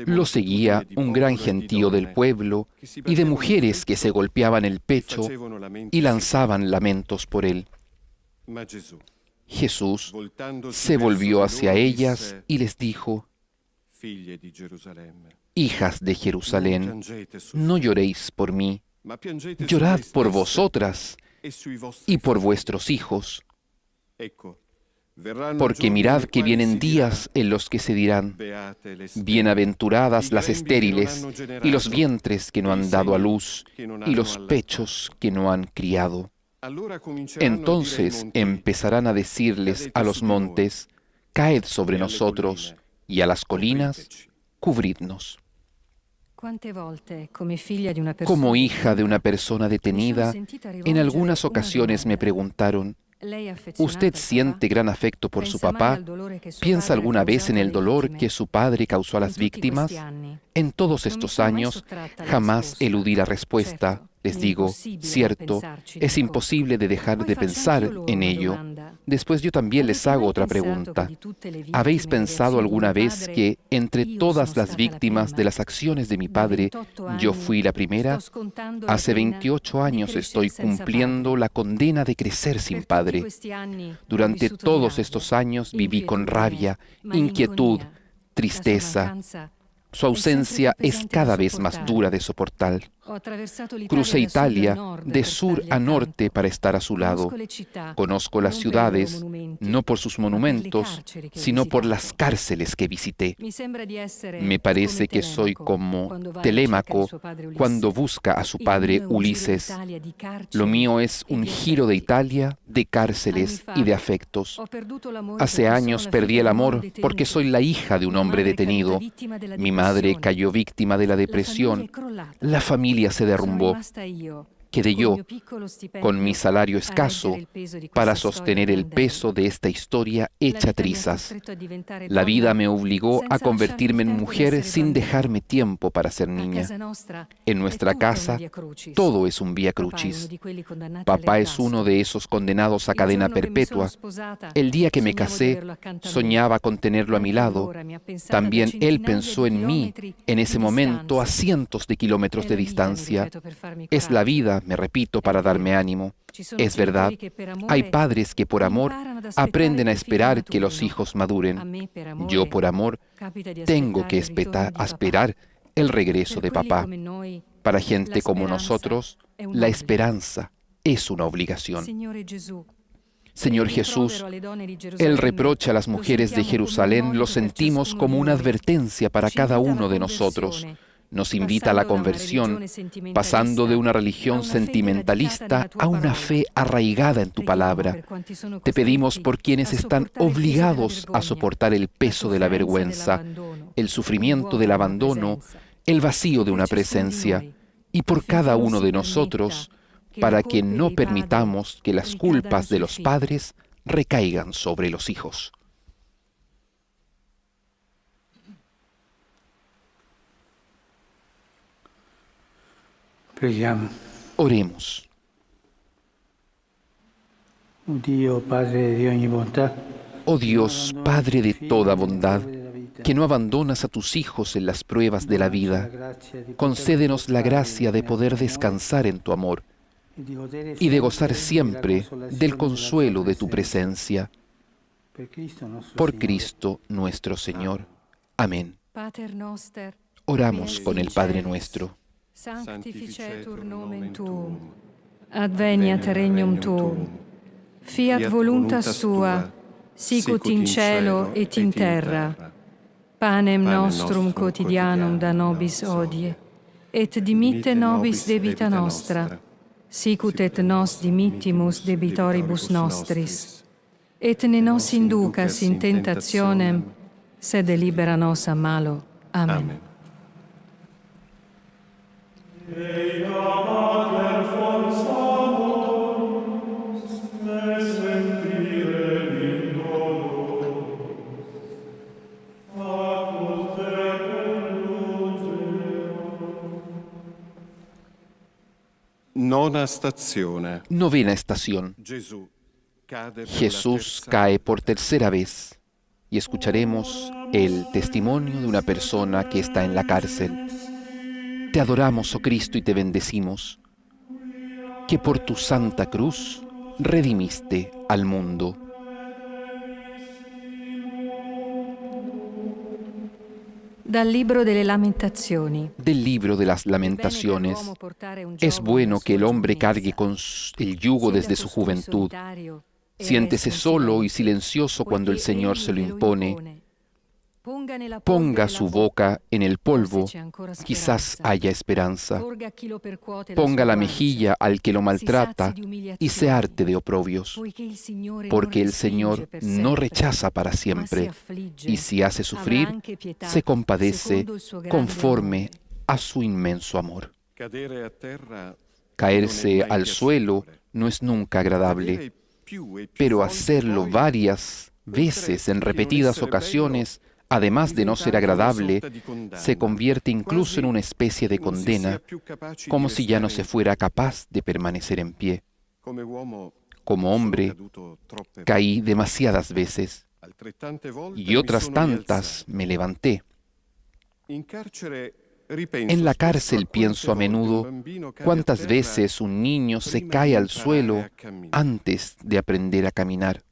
Lo seguía un gran gentío del pueblo y de mujeres que se golpeaban el pecho y lanzaban lamentos por él. Ma Gesù, Jesús voltandosi se volvió verso hacia loro, ellas disse, y les dijo: Figlie di Gerusalemme, Hijas de non Jerusalén, piangete su no me, lloréis por mí, ma piangete su llorad voi por stesse vosotras e sui vostri y por figli. vuestros hijos, Ecco, verranno porque giorni mirad nei que quali vienen si dirà, días en los que se dirán: beate le sterili, bienaventuradas las i grembi che non estériles hanno generato, y los vientres que no i han dado a seni luz che non y hanno los allattato. pechos que no han criado. Allora cominceranno a dire ai Entonces monti, empezarán a decirles a los montes: caed sobre nosotros, y a las colinas, cubridnos. Quante volte, come figlia di una persona, Como hija de una persona detenida, en algunas ocasiones me preguntaron: ¿usted siente gran afecto por su papá? ¿Piensa alguna vez en el dolor que su padre causó a las víctimas? En todos estos años jamás eludí la respuesta. Les digo, cierto, es imposible de dejar de pensar en ello. Después yo también les hago otra pregunta. ¿Habéis pensado alguna vez que entre todas las víctimas de las acciones de mi padre, yo fui la primera? Hace 28 años estoy cumpliendo la condena de crecer sin padre. Durante todos estos años viví con rabia, inquietud, tristeza. Su ausencia es cada vez más dura de soportar. Crucé Italia de sur a norte para estar a su lado. Conozco las ciudades no por sus monumentos, sino por las cárceles que visité. Me parece que soy como Telémaco cuando busca a su padre Ulises. Lo mío es un giro de Italia, de cárceles y de afectos. Hace años perdí el amor porque soy la hija de un hombre detenido. Mi madre cayó víctima de la depresión. La familia se derrumbó. Quedé yo, con mi salario escaso, para sostener el peso de esta historia hecha trizas. La vida me obligó a convertirme en mujer sin dejarme tiempo para ser niña. En nuestra casa, todo es un vía crucis. Papá es uno de esos condenados a cadena perpetua. El día que me casé, soñaba con tenerlo a mi lado. También él pensó en mí en ese momento a cientos de kilómetros de distancia. Es la vida, me repito, para darme ánimo. Es verdad, hay padres que por amor aprenden a esperar que los hijos maduren. Yo por amor tengo que esperar el regreso de papá. Para gente como nosotros, la esperanza es una obligación. Señor Jesús, el reproche a las mujeres de Jerusalén lo sentimos como una advertencia para cada uno de nosotros. Nos invita a la conversión, pasando de una religión sentimentalista a una fe arraigada en tu palabra. Te pedimos por quienes están obligados a soportar el peso de la vergüenza, el sufrimiento del abandono, el vacío de una presencia, y por cada uno de nosotros, para que no permitamos que las culpas de los padres recaigan sobre los hijos. Preghiamo. Oremos. Oh Dio, Padre di ogni bontà, Oh Dios, Padre de toda bondad, que no abandonas a tus hijos en las pruebas de la vida, concédenos la gracia de poder descansar en tu amor y de gozar siempre del consuelo de tu presencia. Por Cristo nuestro Señor. Amén. Pater noster, Oramos con el Padre nuestro. sanctificetur nomen tuum, adveniat regnum tuum, fiat voluntas tua, sicut in cielo et in terra. Panem nostrum quotidianum da nobis hodie, et dimitte nobis debita nostra, sicut et nos dimittimus debitoribus nostris. Et ne nos inducas in tentationem, sed libera nos a malo. Amen. Nona stazione. Novena estación. Gesù cade per la Jesús terza cae por tercera vez y escucharemos el testimonio de una persona que está en la cárcel. Te adoramos, oh Cristo, y te bendecimos, que por tu santa cruz redimiste al mundo. Dal libro delle Lamentazioni. Del libro de las Lamentaciones. Es bueno que el hombre cargue con el yugo desde su juventud. Siéntese solo y silencioso cuando el Señor se lo impone. Ponga su boca en el polvo, quizás haya esperanza. Ponga la mejilla al que lo maltrata y se harte de oprobios, porque el Señor no rechaza para siempre, y si hace sufrir, se compadece conforme a su inmenso amor. cadere a terra Caerse al suelo no es nunca agradable, pero hacerlo varias veces en repetidas ocasiones, además de no ser agradable, se convierte incluso en una especie de condena, como si ya no se fuera capaz de permanecer en pie. Como hombre, caí demasiadas veces y otras tantas me levanté. En la cárcel pienso a menudo cuántas veces un niño se cae al suelo antes de aprender a caminar.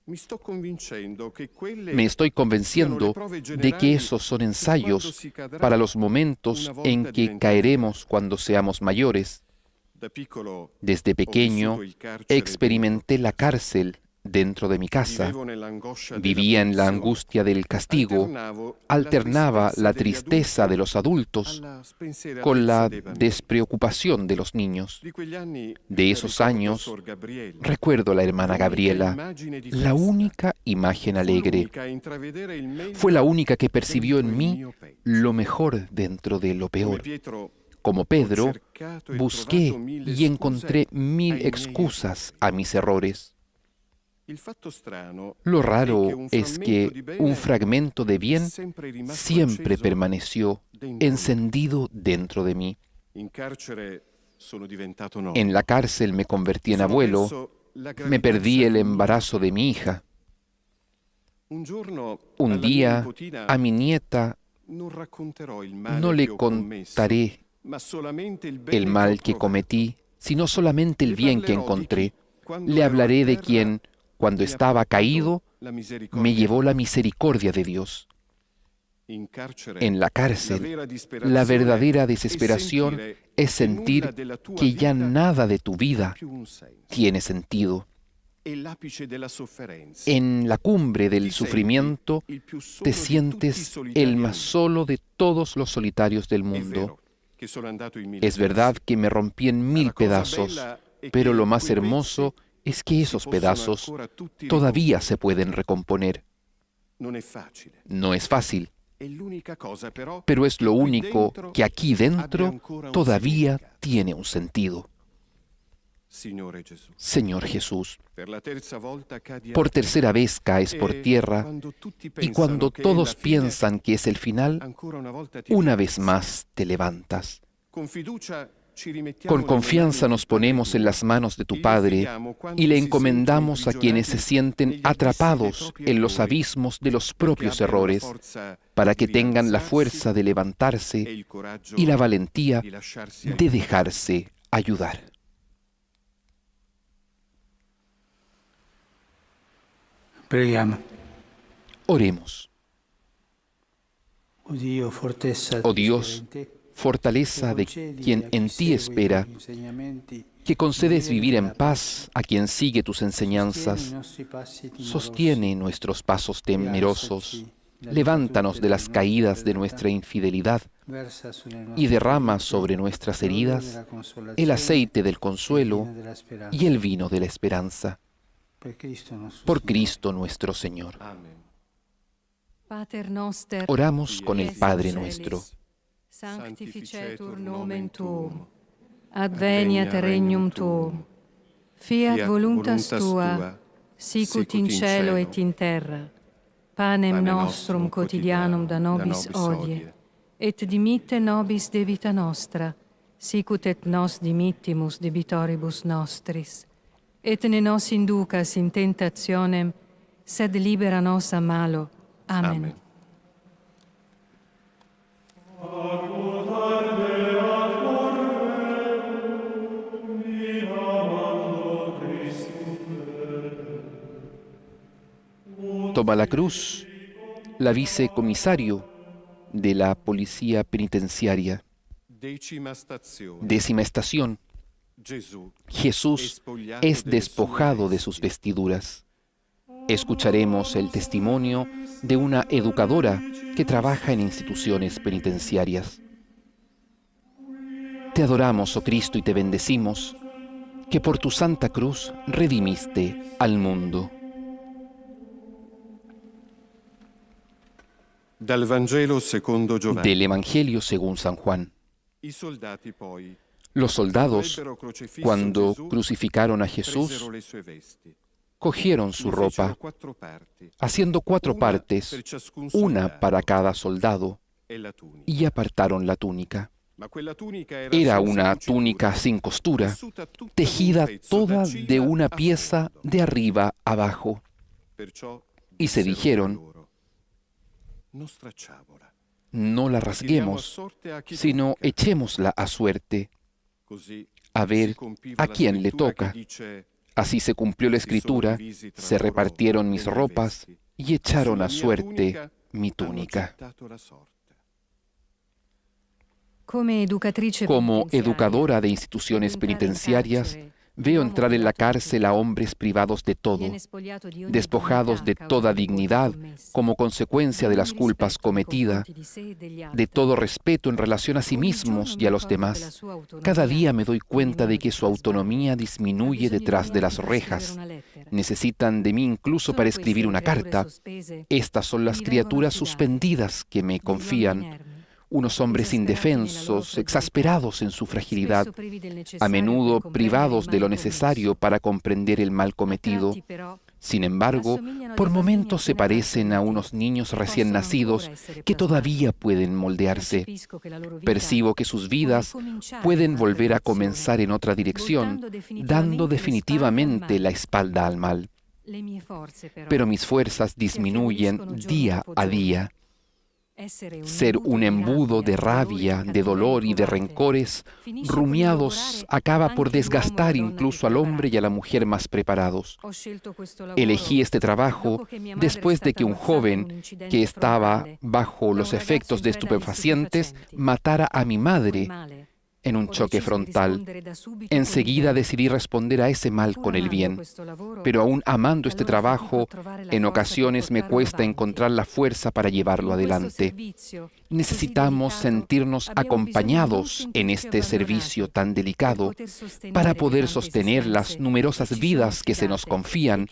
Me estoy convenciendo de que esos son ensayos para los momentos en que caeremos cuando seamos mayores. Desde pequeño experimenté la cárcel dentro de mi casa. Vivía en la angustia del castigo, alternaba la tristeza de los adultos con la despreocupación de los niños. De esos años, recuerdo a la hermana Gabriela, la única imagen alegre. Fue la única que percibió en mí lo mejor dentro de lo peor. Como Pedro, busqué y encontré 1000 excusas a mis errores. Lo raro es que un fragmento de bien siempre permaneció encendido dentro de mí. En la cárcel me convertí en abuelo, me perdí el embarazo de mi hija. Un día a mi nieta no le contaré el mal que cometí, sino solamente el bien que encontré. Le hablaré de quien, cuando estaba caído, me llevó la misericordia de Dios. En la cárcel, la verdadera desesperación es sentir que ya nada de tu vida tiene sentido. En la cumbre del sufrimiento, te sientes el más solo de todos los solitarios del mundo. Es verdad que me rompí en 1000 pedazos, pero lo más hermoso es que esos pedazos todavía se pueden recomponer. No es fácil, pero es lo único que aquí dentro todavía tiene un sentido. Señor Jesús, por tercera vez caes por tierra y cuando todos piensan que es el final, una vez más te levantas. Con confianza nos ponemos en las manos de tu Padre y le encomendamos a quienes se sienten atrapados en los abismos de los propios errores, para que tengan la fuerza de levantarse y la valentía de dejarse ayudar. Preghiamo. Oremos. Oh Dio, fortezza Oh Dios, fortaleza de quien en ti espera, que concedes vivir en paz a quien sigue tus enseñanzas, sostiene nuestros pasos temerosos, levántanos de las caídas de nuestra infidelidad y derrama sobre nuestras heridas el aceite del consuelo y el vino de la esperanza. Por Cristo nuestro Señor. Pater noster, Oramos con el Padre nuestro. sanctificetur nomen tuum, adveniat regnum tuum, fiat voluntas tua, sicut in cielo et in terra. Panem nostrum quotidianum da nobis hodie, et dimitte nobis debita nostra, sicut et nos dimittimus debitoribus nostris. Et ne nos inducas in tentationem, sed libera nos a malo. Amen. Toma la cruz, la vicecomisario de la Policía Penitenciaria. Décima estación. Jesús es despojado de sus vestiduras. Escucharemos el testimonio de una educadora que trabaja en instituciones penitenciarias. Te adoramos, oh Cristo, y te bendecimos, que por tu santa cruz redimiste al mundo. Dal Vangelo secondo Giovanni. Del Evangelio según San Juan. Los soldados, cuando crucificaron a Jesús, cogieron su ropa, haciendo 4 partes, una para cada soldado, y apartaron la túnica. Era una túnica sin costura, tejida toda de una pieza de arriba abajo. Y se dijeron: no la rasguemos, sino echémosla a suerte, a ver a quién le toca. Así se cumplió la Escritura, se repartieron mis ropas y echaron a suerte mi túnica. Como educadora de instituciones penitenciarias, veo entrar en la cárcel a hombres privados de todo, despojados de toda dignidad como consecuencia de las culpas cometidas, de todo respeto en relación a sí mismos y a los demás. Cada día me doy cuenta de que su autonomía disminuye detrás de las rejas. Necesitan de mí incluso para escribir una carta. Estas son las criaturas suspendidas que me confían. Unos hombres indefensos, exasperados en su fragilidad, a menudo privados de lo necesario para comprender el mal cometido. Sin embargo, por momentos se parecen a unos niños recién nacidos que todavía pueden moldearse. Percibo que sus vidas pueden volver a comenzar en otra dirección, dando definitivamente la espalda al mal. Pero mis fuerzas disminuyen día a día. Ser un embudo de rabia, de dolor y de rencores rumiados acaba por desgastar incluso al hombre y a la mujer más preparados. Elegí este trabajo después de que un joven que estaba bajo los efectos de estupefacientes matara a mi madre en un choque frontal. Enseguida decidí responder a ese mal con el bien. Pero aún amando este trabajo, en ocasiones me cuesta encontrar la fuerza para llevarlo adelante. Necesitamos sentirnos acompañados en este servicio tan delicado para poder sostener las numerosas vidas que se nos confían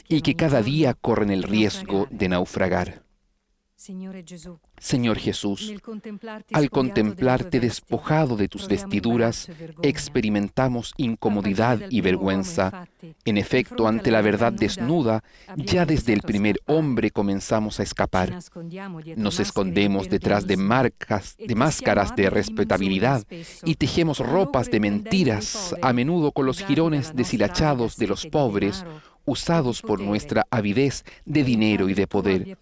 y que cada día corren el riesgo de naufragar. Señor Jesús, al contemplarte despojado de tus vestiduras, experimentamos incomodidad y vergüenza. En efecto, ante la verdad desnuda, ya desde el primer hombre comenzamos a escapar. Nos escondemos detrás de máscaras de respetabilidad y tejemos ropas de mentiras, a menudo con los jirones deshilachados de los pobres, usados por nuestra avidez de dinero y de poder.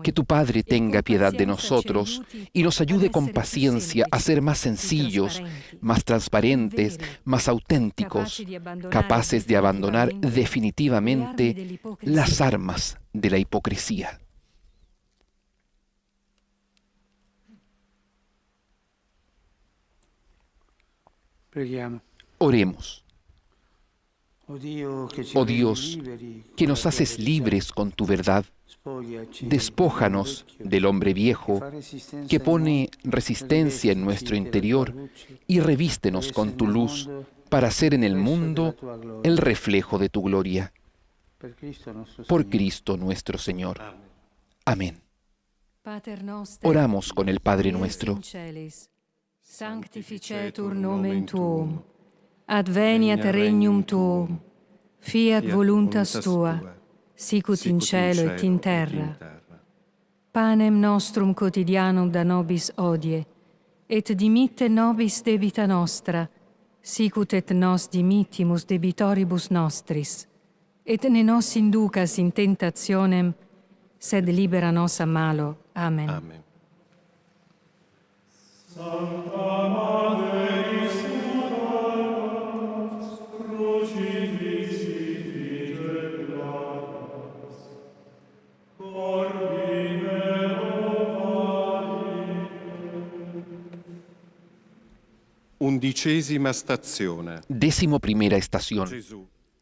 Que tu Padre tenga piedad de nosotros y nos ayude con paciencia a ser más sencillos, más transparentes, más auténticos, capaces de abandonar definitivamente las armas de la hipocresía. Oremos. Oh Dios, que nos haces libres con tu verdad, despójanos del hombre viejo que pone resistencia en nuestro interior y revístenos con tu luz para ser en el mundo el reflejo de tu gloria. Por Cristo nuestro Señor. Amén. Oramos con el Padre nuestro. Sanctificetur nomen tuum. Adveniat regnum tuum, fiat voluntas tua, sicut in cielo et in terra. Panem nostrum quotidianum da nobis hodie, et dimitte nobis debita nostra, sicut et nos dimittimus debitoribus nostris. Et ne nos inducas in tentationem, sed libera nos a malo. Amen. Amen. Sancta Mater Undicesima stazione. 11ª estación.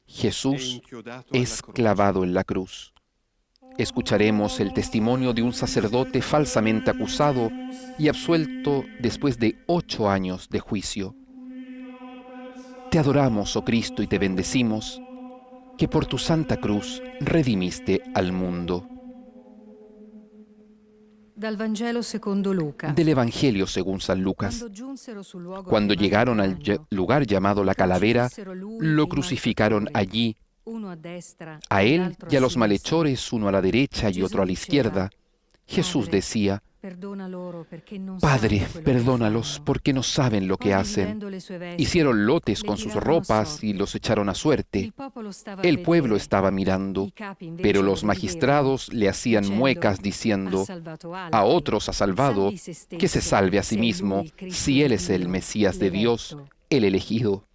Jesús es clavado en la cruz. Escucharemos el testimonio de un sacerdote falsamente acusado y absuelto después de 8 años de juicio. Te adoramos, oh Cristo, y te bendecimos, que por tu santa cruz redimiste al mundo. Dal Vangelo secondo Luca. Del Evangelio según San Lucas. Cuando llegaron al lugar llamado la Calavera, lo crucificaron allí, a él y a los malhechores, uno a la derecha y otro a la izquierda. Jesús decía: Padre, perdónalos porque no saben lo que hacen. Hicieron lotes con sus ropas y los echaron a suerte. El pueblo estaba mirando, pero los magistrados le hacían muecas diciendo: a otros ha salvado, que se salve a sí mismo, si él es el Mesías de Dios, el elegido.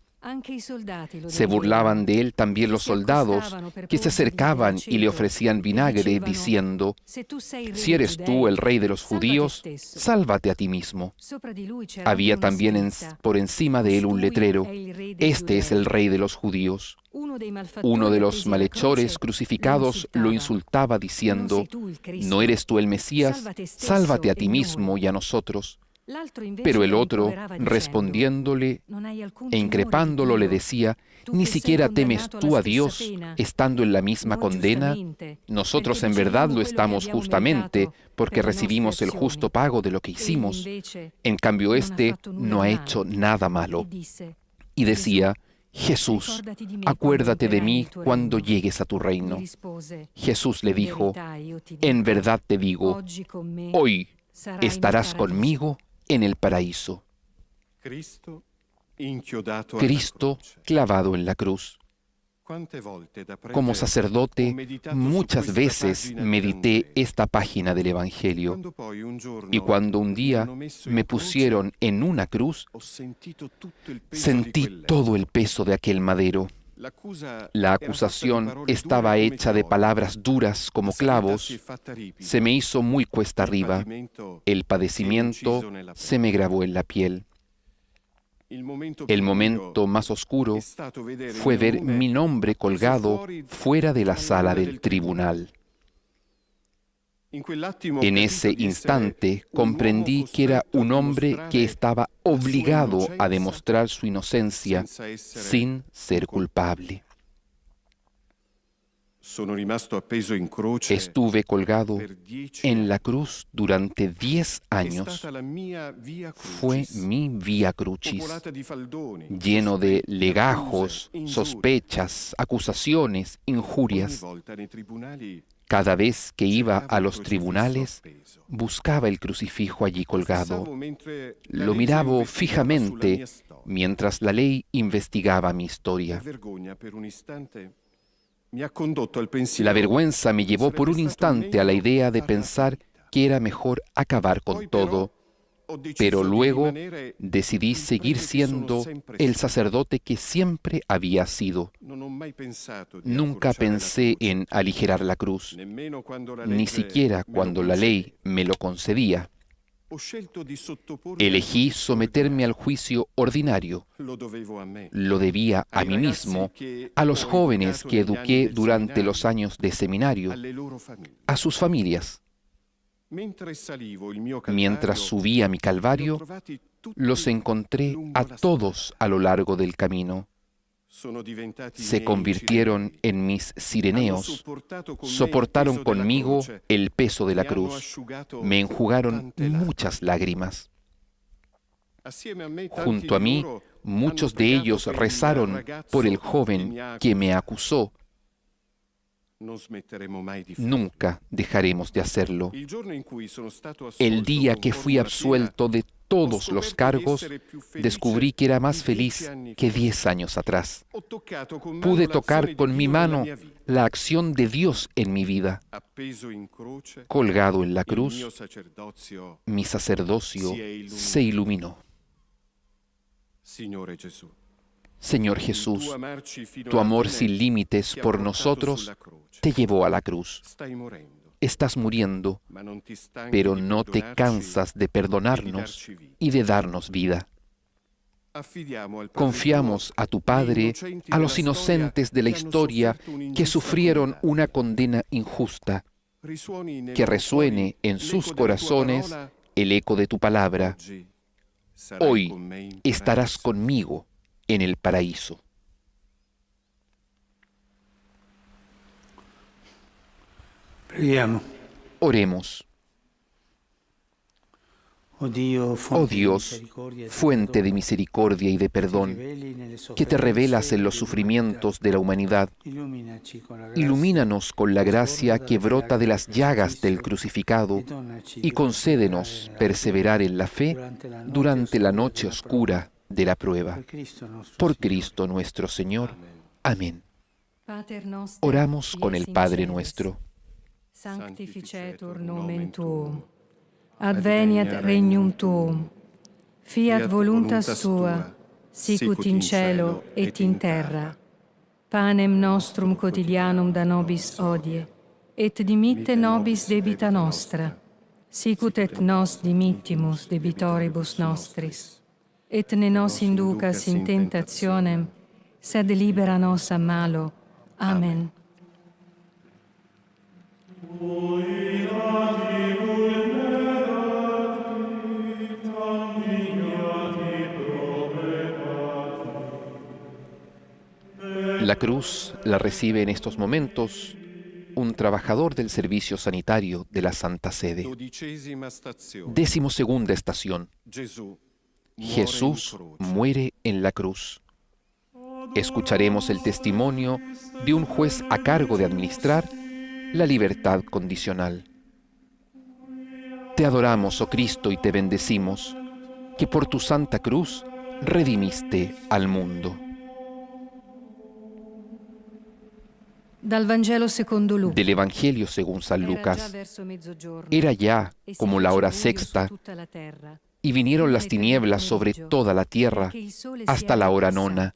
Se burlaban de él también los soldados, que se acercaban y le ofrecían vinagre, diciendo: si eres tú el rey de los judíos, sálvate a ti mismo. Había también por encima de él un letrero: este es el rey de los judíos. Uno de los malhechores crucificados lo insultaba diciendo: ¿no eres tú el Mesías? Sálvate a ti mismo y a nosotros. Pero el otro, respondiéndole e increpándolo, le decía: ¿ni siquiera temes tú a Dios, estando en la misma condena? Nosotros en verdad lo estamos justamente, porque recibimos el justo pago de lo que hicimos. En cambio, éste no ha hecho nada malo. Y decía: Jesús, acuérdate de mí cuando llegues a tu reino. Jesús le dijo: en verdad te digo, hoy estarás conmigo en el paraíso. Cristo clavado en la cruz. Como sacerdote, muchas veces medité esta página del Evangelio, y cuando un día me pusieron en una cruz, sentí todo el peso de aquel madero. La acusación estaba hecha de palabras duras como clavos. Se me hizo muy cuesta arriba. El padecimiento se me grabó en la piel. El momento más oscuro fue ver mi nombre colgado fuera de la sala del tribunal. En ese instante comprendí que era un hombre que estaba obligado a demostrar su inocencia sin ser culpable. Sono rimasto appeso in croce Estuve colgado per 10 en la anni. cruz durante 10 È años. stata la mia via Fue crucis, mi vía crucis, popolata di faldoni, lleno de sospetti, legajos, accuse, ingiurie. sospechas, acusaciones, Ogni injurias. volta nei tribunali Cada vez que iba cercavo a il los crocifisso tribunales, appeso. buscaba el crucifijo allí colgado. Fissavo mentre la Lo legge miraba investigava sulla fijamente mia storia. mientras la ley investigaba mi La historia. vergogna per un istante mi ha condotto al pensiero La vergüenza me che llevó por un sarebbe stato instante a la meglio idea de farla pensar finita. que era mejor acabar con Poi però todo, ho deciso pero di luego rimanere decidí il seguir prete che sono siendo sempre el stato. sacerdote que siempre había sido. Non ho mai pensato di Nunca accorciare la pensé croce, en aligerar la cruz, nemmeno quando la ni legge siquiera me lo cuando la ley concedeva. me lo concedía. Ho scelto di sottopormi al Elegí giudizio someterme al ordinario. juicio ordinario. Lo dovevo a me. Lo debía a Ai mí ragazzi mismo, che a los ho jóvenes educato que negli anni eduqué del durante los seminario, años de seminario, alle loro famiglie. a sus familias. Mentre salivo il mio Mientras calvario, subía mi li ho calvario, trovati tutti los encontré lungo a la todos strada. a lo largo del camino. Sono diventati Se miei convirtieron cirenei. en mis Hanno sireneos, sopportato con me il soportaron peso della conmigo croce, el peso de la mi hanno cruz, asciugato me enjugaron tante lacrime. muchas lágrimas. Assieme a me, tanti Junto a di mí, loro muchos hanno de pregato ellos per il rezaron ragazzo por el che joven mi ha que me accusato. acusó. Non smetteremo mai di farlo. Nunca dejaremos de hacerlo. Il giorno in cui sono stato El assolto día con que fui formula absuelto de piena, todos ho los scoperto di cargos, essere più felice descubrí que era más di 10 feliz anni que fa. 10 años atrás. Ho toccato con mano Pude l'azione tocar di con mi Dio nella mano mia vita. la acción de Dios en mi vida. Appeso in croce, Colgado en la il mio cruz, sacerdozio mi sacerdocio se iluminó. Signore Gesù, Señor il Jesús, tuo amarci fino tu alla amor fine sin límites ti ha por portato nosotros sulla croce. te llevó a la cruz. Stai morendo, Estás muriendo, ma non ti stanchi pero di no te perdonarci cansas de e di perdonarnos darci vita. y de darnos vida. Affidiamo al Padre Confiamos a tu tuo Padre, gli innocenti a los della storia inocentes de la che hanno historia sofferto que un'ingiusta sufrieron condanna. una condena injusta, Risuoni nei que loro resuene cuori en l'eco sus della tua corazones parola. el eco de tu palabra. Oggi sarai Hoy con me in estarás paradiso. conmigo en el paraíso. Preghiamo. Oremos. Oh Dio, Oh fonte di Dios, misericordia e fuente de perdono, misericordia y de che perdón, riveli nelle que te revelas en los sofferenze sufrimientos de la humanidad, Illuminaci con la gracia ilumínanos con la che gracia sborda que dalle brota de llaga las llagas del e crucificado donaci y di concédenos perseverar en la fe durante la noche oscura de la prueba. Per Cristo nostro Por Signore. Cristo nuestro Señor. Amén. Pater noster, Oramos con el qui es in Padre celis, nuestro. Sanctificetur nomen tuum. Adveniat regnum tuum. Fiat Fiat voluntas tua, sicut in cielo et in terra. Panem nostrum quotidianum da nobis hodie, et dimitte nobis debita nostra, sicut et nos dimittimus debitoribus nostris. Et ne nos inducas in tentationem, sed libera nos a malo. Amen. La cruz la recibe en estos momentos un trabajador del servicio sanitario de la Santa Sede. 12ª stazione. 12ª estación. Gesù Jesús muore in croce. muere en la cruz. Escucharemos el testimonio de un juez a cargo de administrar la libertad condicional. Te adoramos, oh Cristo, y te bendecimos, que por tu santa cruz redimiste al mundo. Dal Vangelo secondo Luca. Del Evangelio según San Era già Lucas. verso mezzogiorno, Era ya e si como la fece hora buio su sexta, tutta la terra, y vinieron fino las ai 3 del tinieblas sobre pomeriggio, toda la tierra perché il sole si hasta era la hora abbassato. nona,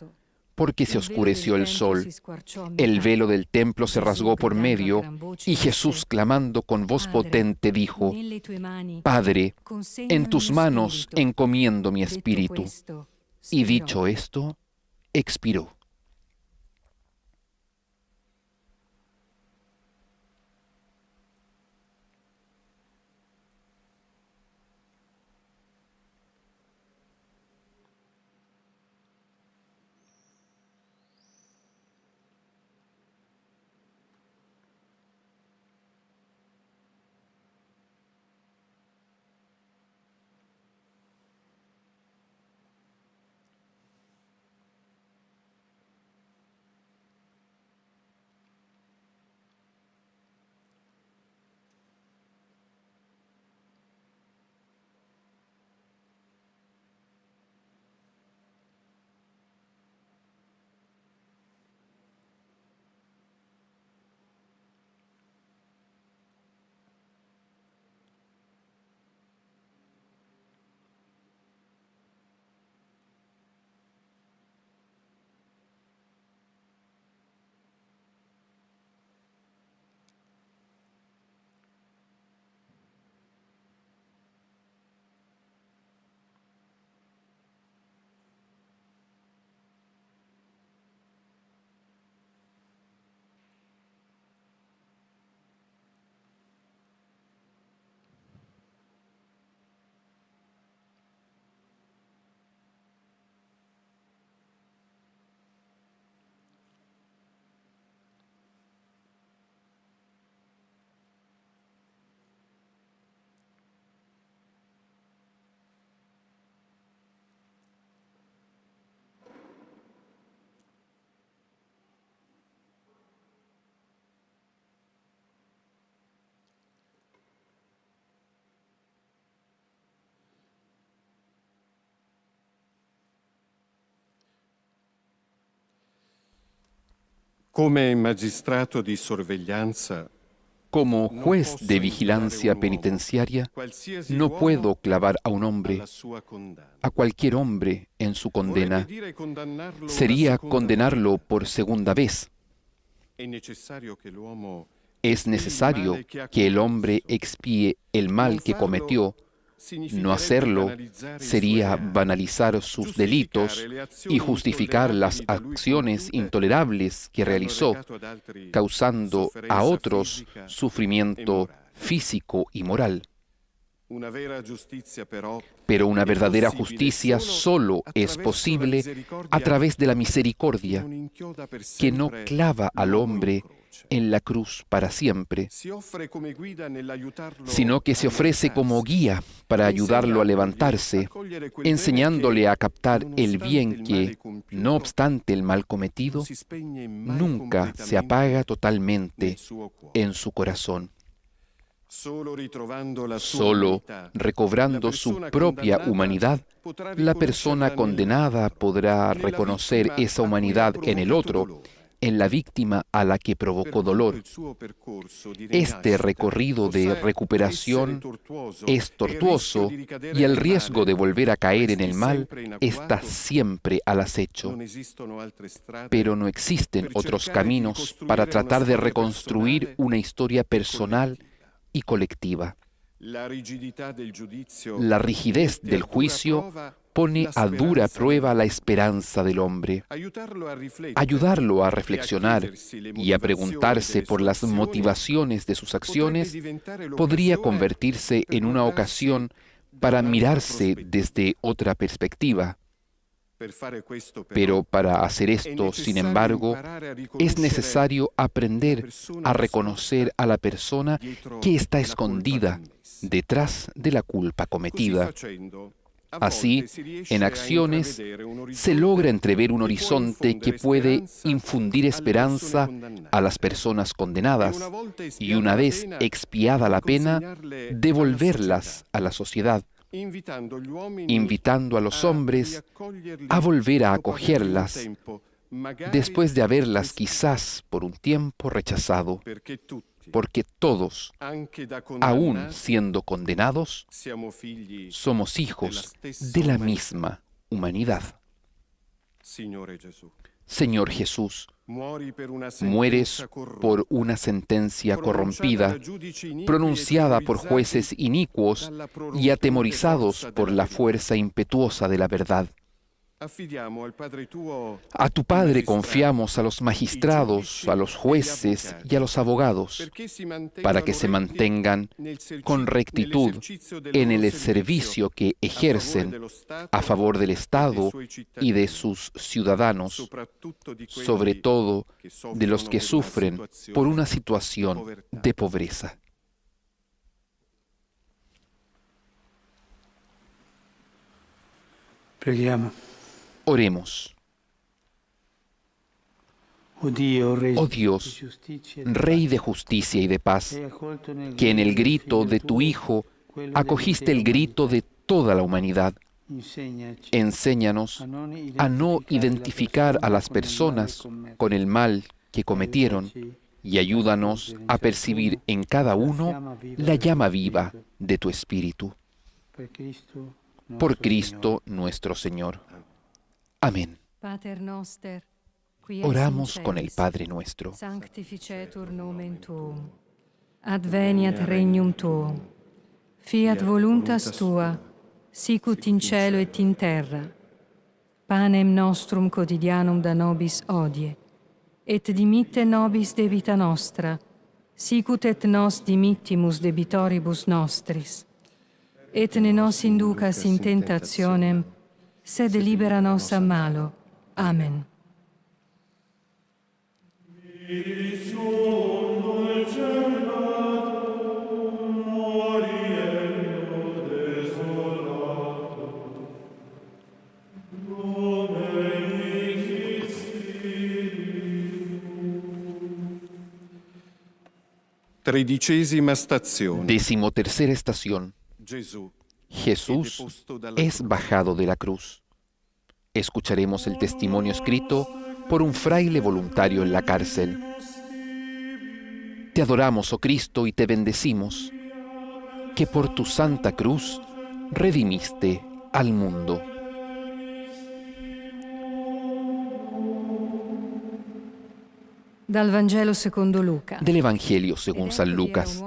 porque se Il velo del oscureció el templo sol. si squarciò a El metà. velo del templo se Gesù, rasgó por gridando a medio, gran voce, y disse: Jesús, clamando con voz Padre, potente, dijo: nelle tue mani Padre, consegno en il tus mio manos spirito. encomiendo mi Detto espíritu. questo, Y spirò. dicho esto, expiró. Come magistrato di sorveglianza, Como juez de vigilancia penitenciaria, qualsiasi no uomo puedo clavar a un hombre, alla sua condanna. a cualquier hombre en su condena. Vorrebbe dire condannarlo una Sería seconda condenarlo volta. por segunda vez. È necessario che l'uomo Es necesario que el hombre expíe el mal que cometió. No hacerlo sería banalizar sus delitos y justificar las acciones intolerables que realizó, causando a otros sufrimiento físico y moral. Pero una verdadera justicia solo es posible a través de la misericordia, que no clava al hombre en la cruz para siempre, sino que se ofrece como guía para ayudarlo a levantarse, enseñándole a captar el bien que, no obstante el mal cometido, nunca se apaga totalmente en su corazón. Solo recobrando su propia humanidad, la persona condenada podrá reconocer esa humanidad en el otro, en la víctima a la que provocó dolor. Este recorrido de recuperación es tortuoso y el riesgo de volver a caer en el mal está siempre al acecho. Pero no existen otros caminos para tratar de reconstruir una historia personal y colectiva. La rigidez del juicio pone a dura prueba la esperanza del hombre. Ayudarlo a reflexionar y a preguntarse por las motivaciones de sus acciones podría convertirse en una ocasión para mirarse desde otra perspectiva. Pero para hacer esto, sin embargo, es necesario aprender a reconocer a la persona que está escondida detrás de la culpa cometida. Así, en acciones, se logra entrever un horizonte que puede infundir esperanza a las personas condenadas y, una vez expiada la pena, devolverlas a la sociedad, invitando a los hombres a volver a acogerlas después de haberlas quizás por un tiempo rechazado, porque todos, aún siendo condenados, somos hijos de la misma humanidad. Señor Jesús, mueres por una sentencia corrompida, pronunciada por jueces inicuos y atemorizados por la fuerza impetuosa de la verdad. A tu Padre confiamos a los magistrados, a los jueces y a los abogados, para que se mantengan con rectitud en el servicio que ejercen a favor del Estado y de sus ciudadanos, sobre todo de los que sufren por una situación de pobreza. Preghiamo. Oremos. Oh Dios, Rey de justicia y de paz, que en el grito de tu Hijo acogiste el grito de toda la humanidad. Enséñanos a no identificar a las personas con el mal que cometieron y ayúdanos a percibir en cada uno la llama viva de tu Espíritu. Por Cristo nuestro Señor. Amén. Pater noster, qui es Oramos in con el celis, Padre nuestro. sanctificetur nomen tuum. Adveniat regnum tuum. Fiat voluntas tua, sicut in cielo et in terra. Panem nostrum quotidianum da nobis hodie, et dimitte nobis debita nostra, sicut et nos dimittimus debitoribus nostris. Et ne nos inducas in tentationem, sed libera nos a malo. Amen. Tredicesima stazione. 13ª estación. Jesús es bajado de la cruz. Escucharemos el testimonio escrito por un fraile voluntario en la cárcel. Te adoramos, oh Cristo, y te bendecimos, que por tu santa cruz redimiste al mundo. Dal Vangelo secondo Luca. Del Evangelio según San Lucas.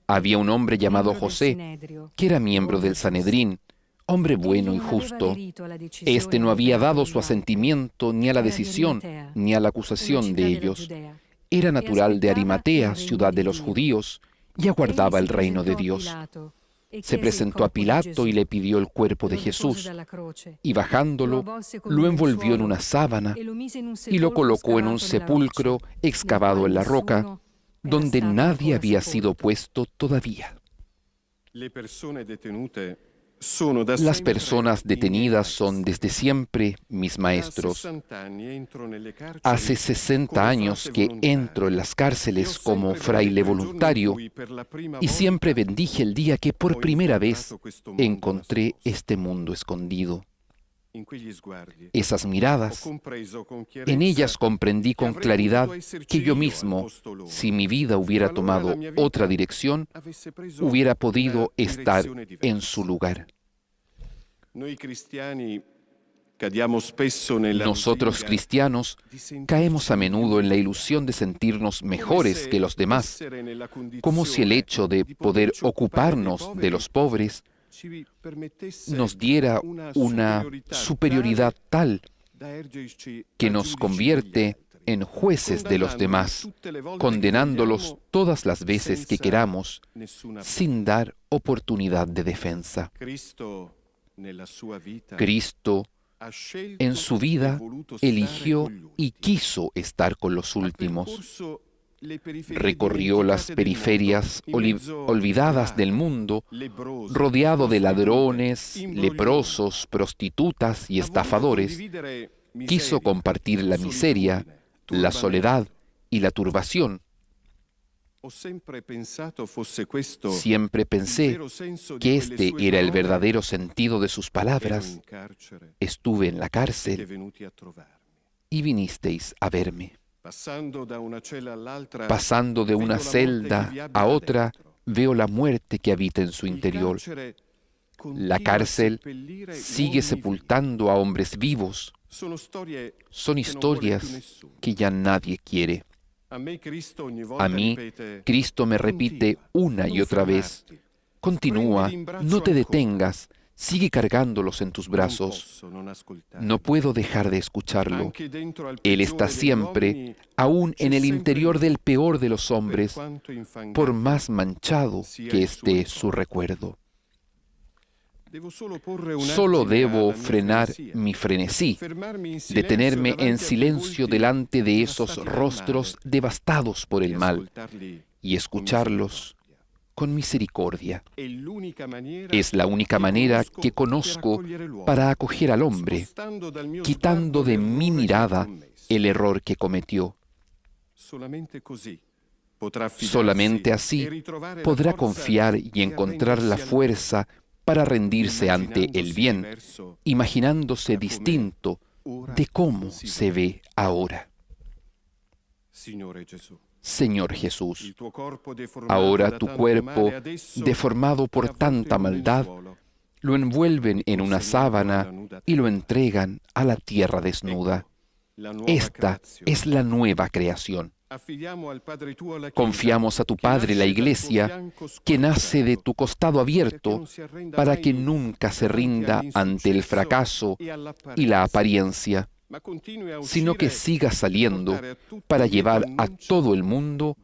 Había un hombre llamado José, que era miembro del Sanedrín, hombre bueno y justo. Este no había dado su asentimiento ni a la decisión ni a la acusación de ellos. Era natural de Arimatea, ciudad de los judíos, y aguardaba el reino de Dios. Se presentó a Pilato y le pidió el cuerpo de Jesús, y bajándolo, lo envolvió en una sábana y lo colocó en un sepulcro excavado en la roca, donde nadie había sido puesto todavía. Las personas detenidas son desde siempre mis maestros. Hace 60 años que entro en las cárceles como fraile voluntario y siempre bendije el día que por primera vez encontré este mundo escondido. Esas miradas, en ellas comprendí con claridad que yo mismo, si mi vida hubiera tomado otra dirección, hubiera podido estar en su lugar. Nosotros cristianos caemos a menudo en la ilusión de sentirnos mejores que los demás, como si el hecho de poder ocuparnos de los pobres nos diera una superioridad tal que nos convierte en jueces de los demás, condenándolos todas las veces que queramos, sin dar oportunidad de defensa. Cristo, en su vida, eligió y quiso estar con los últimos. Recorrió las periferias olvidadas del mundo, rodeado de ladrones, leprosos, prostitutas y estafadores. Quiso compartir la miseria, la soledad y la turbación. Siempre pensé que este era el verdadero sentido de sus palabras. Estuve en la cárcel y vinisteis a verme. Pasando de una celda a otra, veo la muerte que habita en su interior. La cárcel sigue sepultando a hombres vivos. Son historias que ya nadie quiere. A mí, Cristo me repite una y otra vez: continúa, no te detengas, sigue cargándolos en tus brazos. No puedo dejar de escucharlo. Él está siempre, aún en el interior del peor de los hombres, por más manchado que esté su recuerdo. Solo debo frenar mi frenesí, detenerme en silencio delante de esos rostros devastados por el mal y escucharlos con misericordia. Es la única manera que conozco para acoger al hombre, quitando de mi mirada el error que cometió. Solamente así podrá confiar y encontrar la fuerza para rendirse ante el bien, imaginándose distinto de cómo se ve ahora. Señor Jesús, ahora tu cuerpo, deformado por tanta maldad, lo envuelven en una sábana y lo entregan a la tierra desnuda. Esta es la nueva creación. Confiamos a tu Padre, la Iglesia, que nace de tu costado abierto, para que nunca se rinda ante el fracaso y la apariencia, sino que siga saliendo para llevar a todo el mundo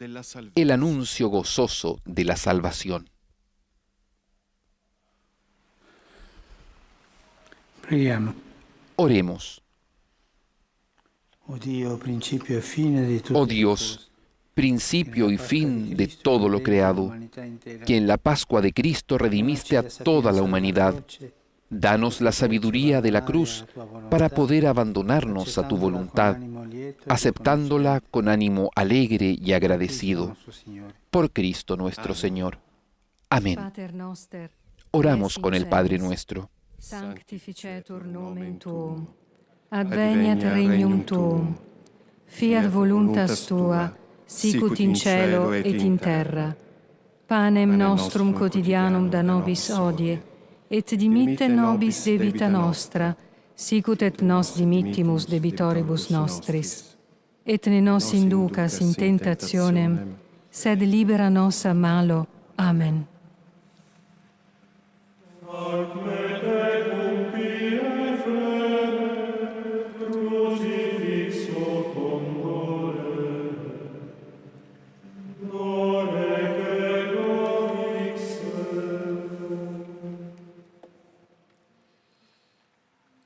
el anuncio gozoso de la salvación. Oremos. Oh Dios, principio y fin de todo lo creado, que en la Pascua de Cristo redimiste a toda la humanidad, danos la sabiduría de la cruz para poder abandonarnos a tu voluntad, aceptándola con ánimo alegre y agradecido. Por Cristo nuestro Señor. Amén. Oramos con el Padre nuestro. Sanctificetur nomen tuum. Adveniat regnum tuum. Fiat voluntas tua, sicut in cielo et in terra. Panem nostrum quotidianum da nobis hodie, et dimitte nobis debita nostra, sicut et nos dimittimus debitoribus nostris. Et ne nos inducas in tentationem, sed libera nos a malo. Amen.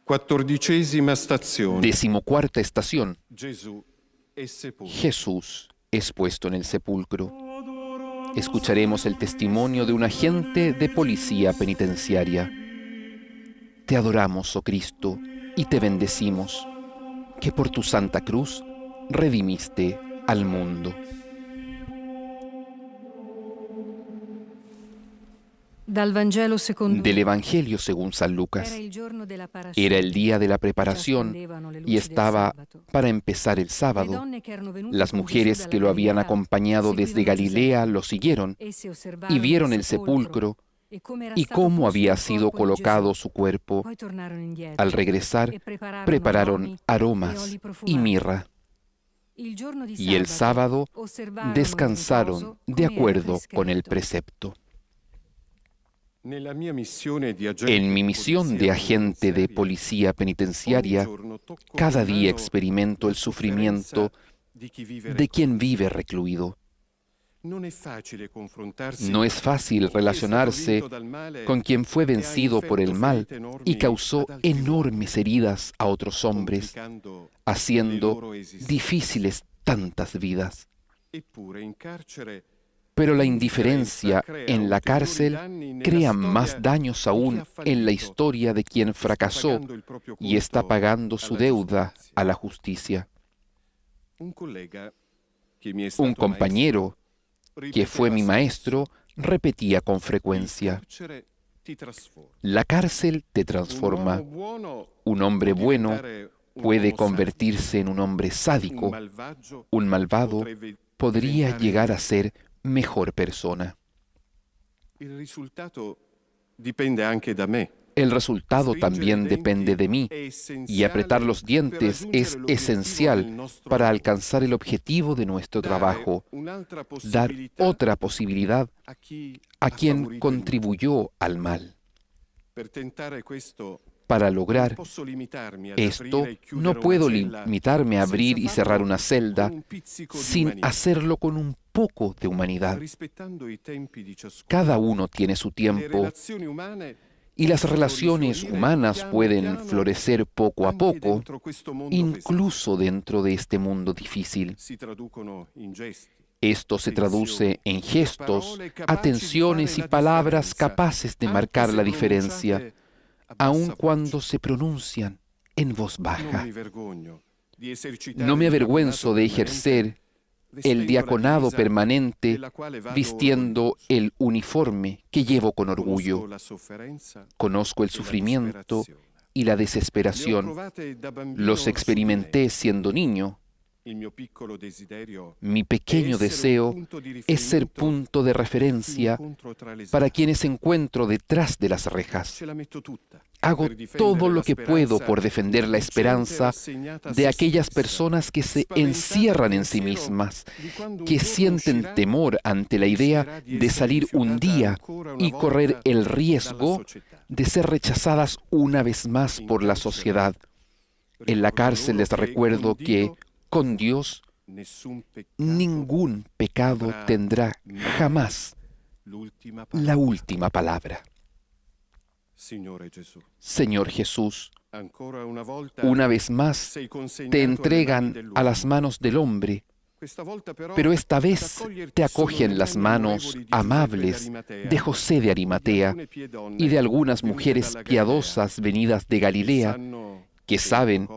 Quattordicesima stazione. 14ª estación. Gesù è sepolto. Jesús es puesto en el sepulcro. Escucharemos el testimonio de un agente de policía penitenciaria. Te adoramos, oh Cristo, y te bendecimos, que por tu santa cruz redimiste al mundo. Dal Vangelo secondo Del Evangelio según San Lucas. Era el día de la preparación y estaba para empezar el sábado. Las mujeres que lo habían acompañado desde Galilea lo siguieron y vieron el sepulcro y cómo había sido colocado su cuerpo. Al regresar, prepararon aromas y mirra. Y el sábado descansaron de acuerdo con el precepto. En mi misión de agente de policía penitenciaria, cada día experimento el sufrimiento de quien vive recluido. No es fácil relacionarse con quien fue vencido por el mal y causó enormes heridas a otros hombres, haciendo difíciles tantas vidas. Pero la indiferencia en la cárcel crea más daños aún en la historia de quien fracasó y está pagando su deuda a la justicia. Un compañero que fue mi maestro repetía con frecuencia: la cárcel te transforma. Un hombre bueno puede convertirse en un hombre sádico. Un malvado podría llegar a ser mejor persona. El resultado también depende de mí, y apretar los dientes es esencial para alcanzar el objetivo de nuestro trabajo, dar otra posibilidad a quien contribuyó al mal. Para lograr esto, no puedo limitarme a abrir y cerrar una celda sin hacerlo con un poco de humanidad. Cada uno tiene su tiempo y las relaciones humanas pueden florecer poco a poco, incluso dentro de este mundo difícil. Esto se traduce en gestos, atenciones y palabras capaces de marcar la diferencia, aun cuando se pronuncian en voz baja. No me avergüenzo de ejercer el diaconado permanente vistiendo el uniforme que llevo con orgullo. Conozco el sufrimiento y la desesperación. Los experimenté siendo niño. Mi pequeño deseo es ser punto de referencia para quienes encuentro detrás de las rejas. Hago todo lo que puedo por defender la esperanza de aquellas personas que se encierran en sí mismas, que sienten temor ante la idea de salir un día y correr el riesgo de ser rechazadas una vez más por la sociedad. En la cárcel les recuerdo que, con Dios, ningún pecado tendrá jamás la última palabra. Señor Jesús, una vez más te entregan a las manos del hombre, pero esta vez te acogen las manos amables de José de Arimatea y de algunas mujeres piadosas venidas de Galilea que saben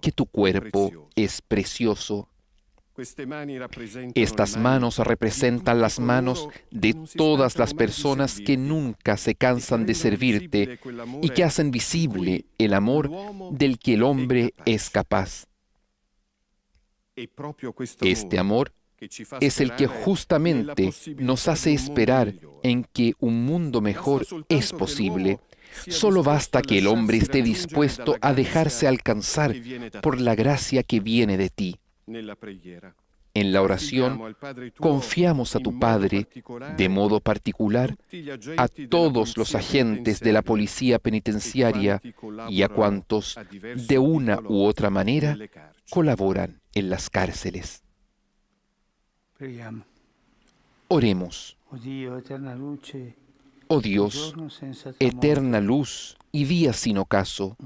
que tu cuerpo es precioso. Estas manos representan las manos de todas las personas que nunca se cansan de servirte y que hacen visible el amor del que el hombre es capaz. Este amor es el que justamente nos hace esperar en que un mundo mejor es posible. Solo basta que el hombre esté dispuesto a dejarse alcanzar por la gracia que viene de ti. En la oración, confiamos a tu Padre, de modo particular, a todos los agentes de la policía penitenciaria y a cuantos, de una u otra manera, colaboran en las cárceles. Oremos. Oh Dios, eterna luz y día sin ocaso,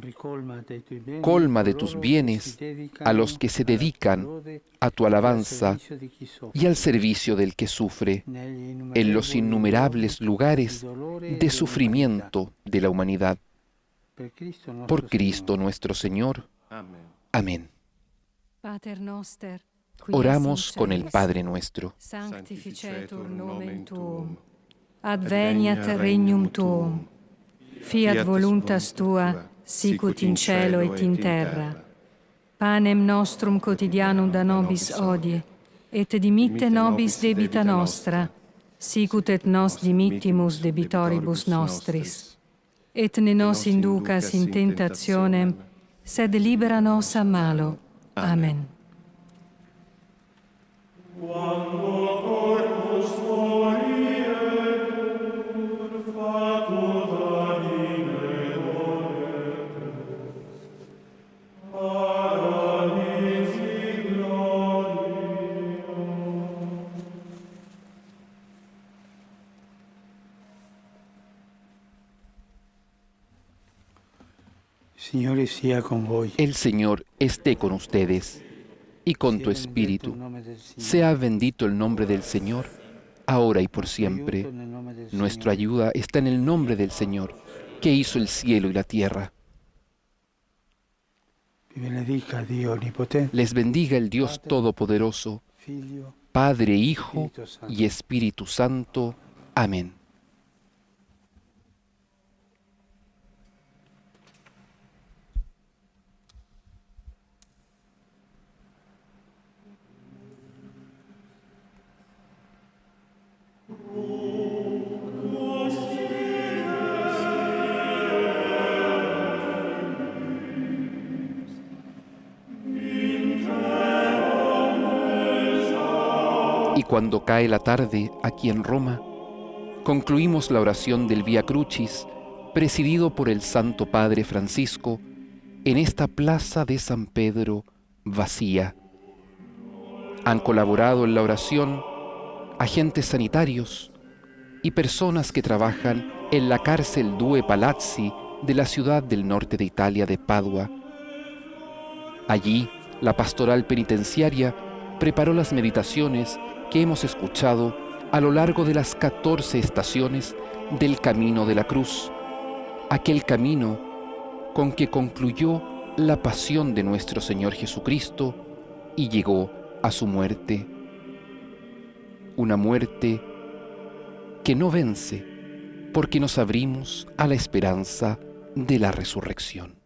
colma de tus bienes a los que se dedican a tu alabanza y al servicio del que sufre en los innumerables lugares de sufrimiento de la humanidad. Por Cristo nuestro Señor. Amén. Pater noster, qui Oramos es in con el celis, Padre nuestro. sanctificetur nomen tuum, adveniat regnum tuum, fiat voluntas tua, sicut in cielo et in terra. Panem nostrum quotidianum da nobis hodie, et dimitte nobis debita nostra, sicut et nos dimittimus debitoribus nostris. Et ne nos inducas in tentationem, sed libera nos a malo. Amen. Quando corpus tuoi et facut anime paradisi gloria. Signore sia con voi. El Señor esté con ustedes y con tu espíritu. Sea bendito el nombre del Señor, ahora y por siempre. Nuestra ayuda está en el nombre del Señor, que hizo el cielo y la tierra. Vi benedica Dio Onnipotente, Les bendiga el Dios Todopoderoso, Figlio, Padre, Hijo y Espíritu Santo. Amén. Y cuando cae la tarde, aquí en Roma, concluimos la oración del Vía Crucis, presidido por el Santo Padre Francisco, en esta plaza de San Pedro vacía. Han colaborado en la oración agentes sanitarios y personas que trabajan en la cárcel Due Palazzi de la ciudad del norte de Italia de Padua. Allí, la pastoral penitenciaria preparó las meditaciones que hemos escuchado a lo largo de las 14 estaciones del Camino de la Cruz, aquel camino con que concluyó la pasión de nuestro Señor Jesucristo y llegó a su muerte. Una muerte que no vence porque nos abrimos a la esperanza de la resurrección.